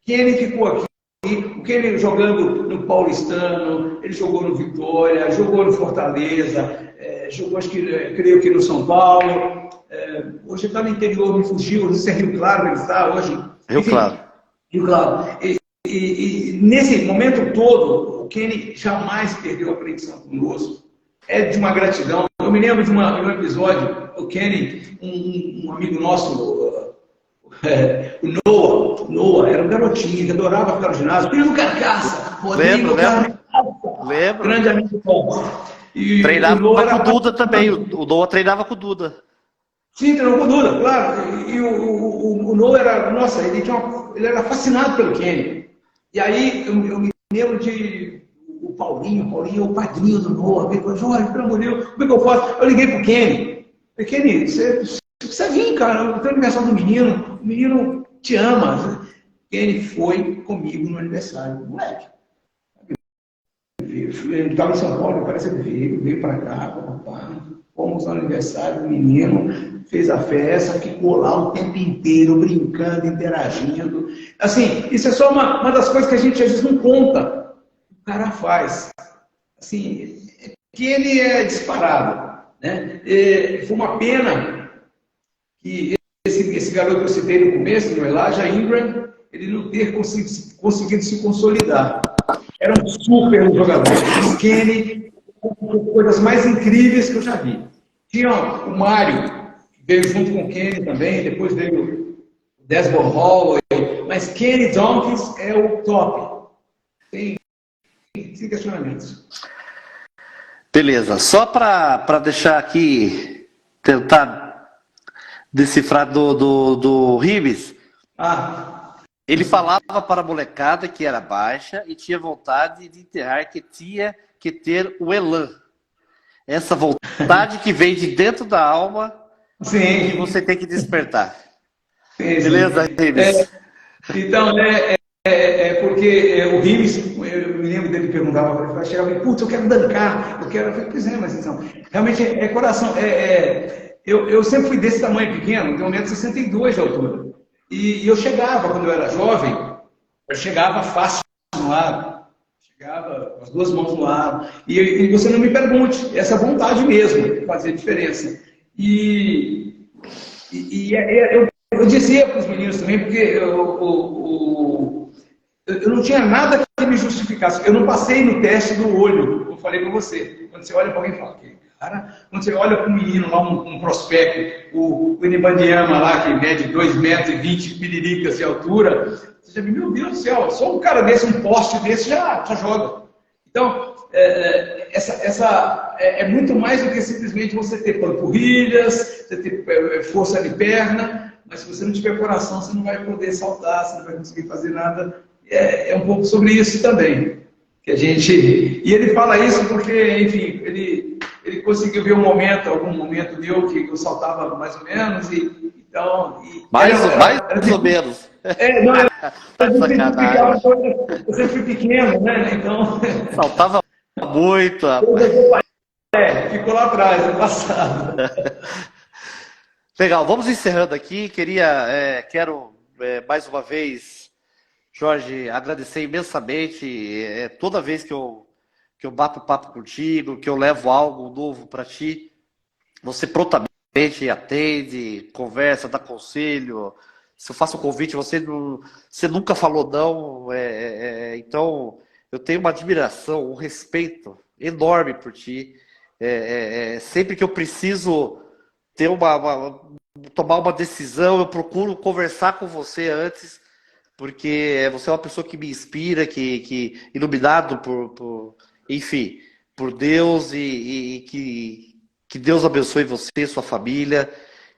Kenny ficou aqui. O Kenny jogando no Paulistano, ele jogou no Vitória, jogou no Fortaleza, jogou, creio que no São Paulo. Hoje está no interior, me fugiu, não sei se é Rio Claro ele está hoje. Rio Claro. Rio Claro. E nesse momento todo, o Kenny jamais perdeu a conexão conosco. É de uma gratidão. Eu me lembro de um episódio, o Kenny, um amigo nosso, o Noah era um garotinho que adorava ficar no ginásio, filho do Carcaça, Lembro. Grande amigo bom. Treinava com o Duda também, o Noah treinava com o Duda. Sim, treinou com o Duda, claro. E o Noah era, nossa, ele era fascinado pelo Kenny. E aí eu me lembro de o Paulinho é o padrinho do Noah. Ele falou, Jorge, pelo amor de Deus, como é que eu faço? Eu liguei pro Kenny. Falei, Kenny, você precisa vir, cara, eu tenho aniversário do menino, o menino te ama. Kenny foi comigo no aniversário do moleque. Ele estava em São Paulo, parece que veio para cá, fomos no aniversário do menino, fez a festa, ficou lá o tempo inteiro, brincando, interagindo. Assim, isso é só uma das coisas que a gente às vezes não conta. O cara faz. Assim, que ele é disparado. Né? Foi uma pena que esse garoto que eu citei no começo, o Elijah Ingram, ele não ter conseguido se consolidar. Era um super jogador. O Kenny, coisas mais incríveis que eu já vi. Tinha o Mário, que veio junto com o Kenny também, depois veio o Desmond Holloway, mas Kenny Donkins é o top. Sem questionamentos. Beleza, só para deixar aqui, tentar decifrar do Ribes. Ele falava para a molecada que era baixa e tinha vontade de enterrar, que tinha que ter o elan. Essa vontade que vem de dentro da alma, sim, que você tem que despertar. Sim. Beleza, Ribes? Então, porque o Ribes, eu me lembro dele perguntava para ele, chegava e putz, eu quero dancar, eu falei, pois é, mas então, realmente é coração. Eu sempre fui desse tamanho pequeno, tenho 1,62 m de altura. E eu chegava, quando eu era jovem, eu chegava fácil no ar. Chegava com as duas mãos no ar. E você não me pergunte, essa vontade mesmo fazia diferença. Eu dizia para os meninos também, porque eu não tinha nada que me justificasse. Eu não passei no teste do olho, eu falei para você. Quando você olha para alguém e fala, cara, quando você olha para um menino lá, um prospecto, o Inibaniama lá, que mede 2,20 metros piriricas de altura, você já me, meu Deus do céu, só um cara desse, um poste desse, já joga. Então, é muito mais do que simplesmente você ter panturrilhas, você ter força de perna, mas se você não tiver coração, você não vai poder saltar, você não vai conseguir fazer nada. É um pouco sobre isso também. Que a gente... E ele fala isso porque, enfim, ele conseguiu ver algum momento meu que eu saltava mais ou menos, mais ou menos. Não, eu sempre fui pequeno, né? Então... Saltava muito, rapaz. Ficou lá atrás, no passado. Legal, vamos encerrando aqui. Quero mais uma vez, Jorge, agradecer imensamente. Toda vez que eu bato papo contigo, que eu levo algo novo para ti, você prontamente atende, conversa, dá conselho. Se eu faço um convite, você nunca falou não. Então, eu tenho uma admiração, um respeito enorme por ti. Sempre que eu preciso ter tomar uma decisão, eu procuro conversar com você antes, porque você é uma pessoa que me inspira, que iluminado enfim, por Deus, e que Deus abençoe você, sua família,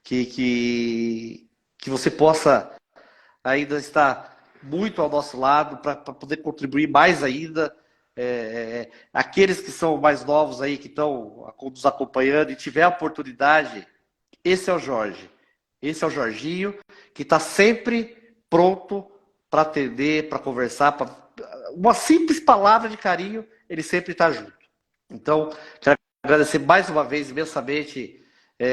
que você possa ainda estar muito ao nosso lado para poder contribuir mais ainda. Aqueles que são mais novos aí, que estão nos acompanhando e tiver a oportunidade, esse é o Jorge, esse é o Jorginho, que está sempre pronto para atender, para conversar, uma simples palavra de carinho, ele sempre está junto. Então, quero agradecer mais uma vez imensamente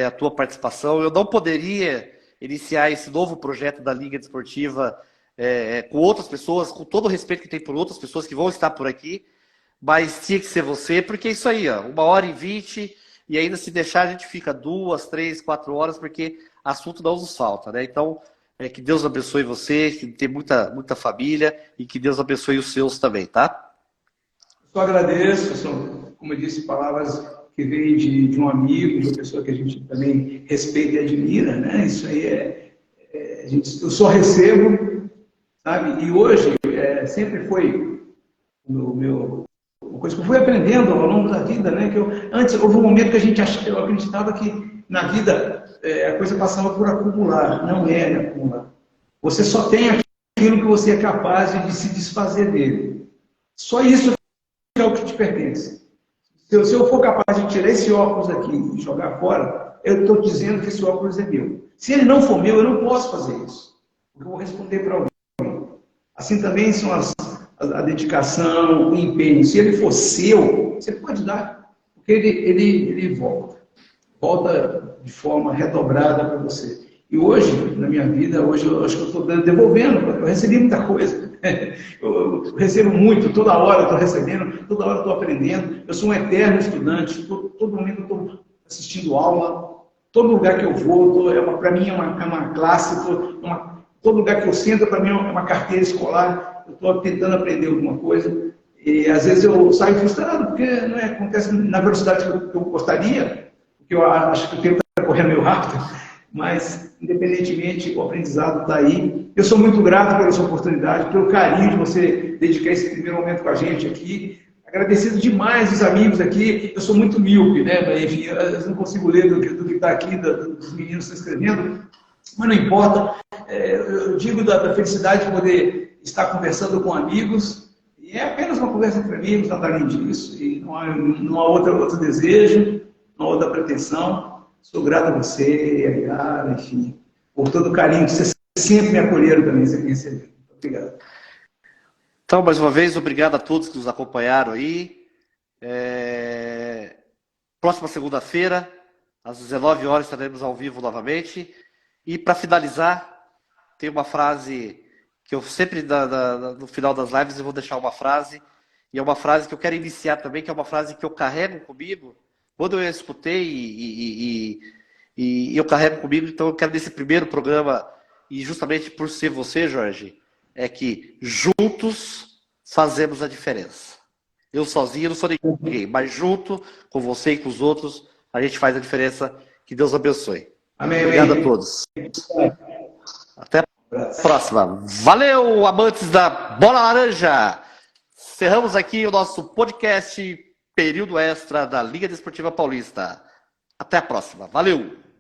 a tua participação. Eu não poderia iniciar esse novo projeto da Liga Desportiva com outras pessoas, com todo o respeito que tem por outras pessoas que vão estar por aqui, mas tinha que ser você, porque é isso aí, ó, 1h20, e ainda se deixar a gente fica 2, 3, 4 horas, porque assunto não nos falta, né? Então, que Deus abençoe você, que tem muita família, e que Deus abençoe os seus também, tá? Só agradeço, são, como eu disse, palavras que vêm de um amigo, de uma pessoa que a gente também respeita e admira, né? Isso aí eu só recebo, sabe? E hoje sempre foi uma coisa que eu fui aprendendo ao longo da vida, né? Antes houve um momento que eu acreditava que na vida a coisa passava por acumular, não é acumular. Você só tem aquilo que você é capaz de se desfazer dele. Só isso é o que te pertence. Se eu for capaz de tirar esse óculos aqui e jogar fora, eu estou dizendo que esse óculos é meu. Se ele não for meu, eu não posso fazer isso. Porque eu vou responder para alguém. Assim também são a dedicação, o empenho. Se ele for seu, você pode dar. Porque ele volta. Volta de forma redobrada para você. E hoje, na minha vida, eu acho que eu estou devolvendo. Eu recebi muita coisa. Eu recebo muito, toda hora eu estou recebendo, toda hora eu estou aprendendo. Eu sou um eterno estudante, todo momento eu estou assistindo aula, todo lugar que eu vou, para mim é uma classe, todo lugar que eu sento, para mim é uma carteira escolar, eu estou tentando aprender alguma coisa. E às vezes eu saio frustrado, porque não acontece na velocidade que eu gostaria, porque eu acho que o tempo está correndo meio rápido, mas, independentemente, o aprendizado está aí. Eu sou muito grato pela sua oportunidade, pelo carinho de você dedicar esse primeiro momento com a gente aqui. Agradecido demais os amigos aqui. Eu sou muito míope, né? Enfim, eu não consigo ler do que está aqui, dos meninos que estão escrevendo, mas não importa. Eu digo da felicidade de poder estar conversando com amigos, e é apenas uma conversa entre amigos, nada além disso, e não há outro desejo, não há outra pretensão. Sou grato a você, a Yara, enfim, por todo o carinho que vocês sempre me acolheram também, você conheceu. Muito obrigado. Então, mais uma vez, obrigado a todos que nos acompanharam aí. Próxima segunda-feira, às 19 horas, estaremos ao vivo novamente. E, para finalizar, tem uma frase que eu sempre, no final das lives, eu vou deixar uma frase E é uma frase que eu quero iniciar também, que é uma frase que eu carrego comigo. Quando eu escutei e eu carrego comigo, então eu quero nesse primeiro programa, e justamente por ser você, Jorge, é que juntos fazemos a diferença. Eu sozinho não sou ninguém, mas junto com você e com os outros, a gente faz a diferença. Que Deus abençoe. Amém, Obrigado amém. a todos. Até a próxima. Valeu, amantes da Bola Laranja! Cerramos aqui o nosso podcast Período Extra da Liga Desportiva Paulista. Até a próxima. Valeu!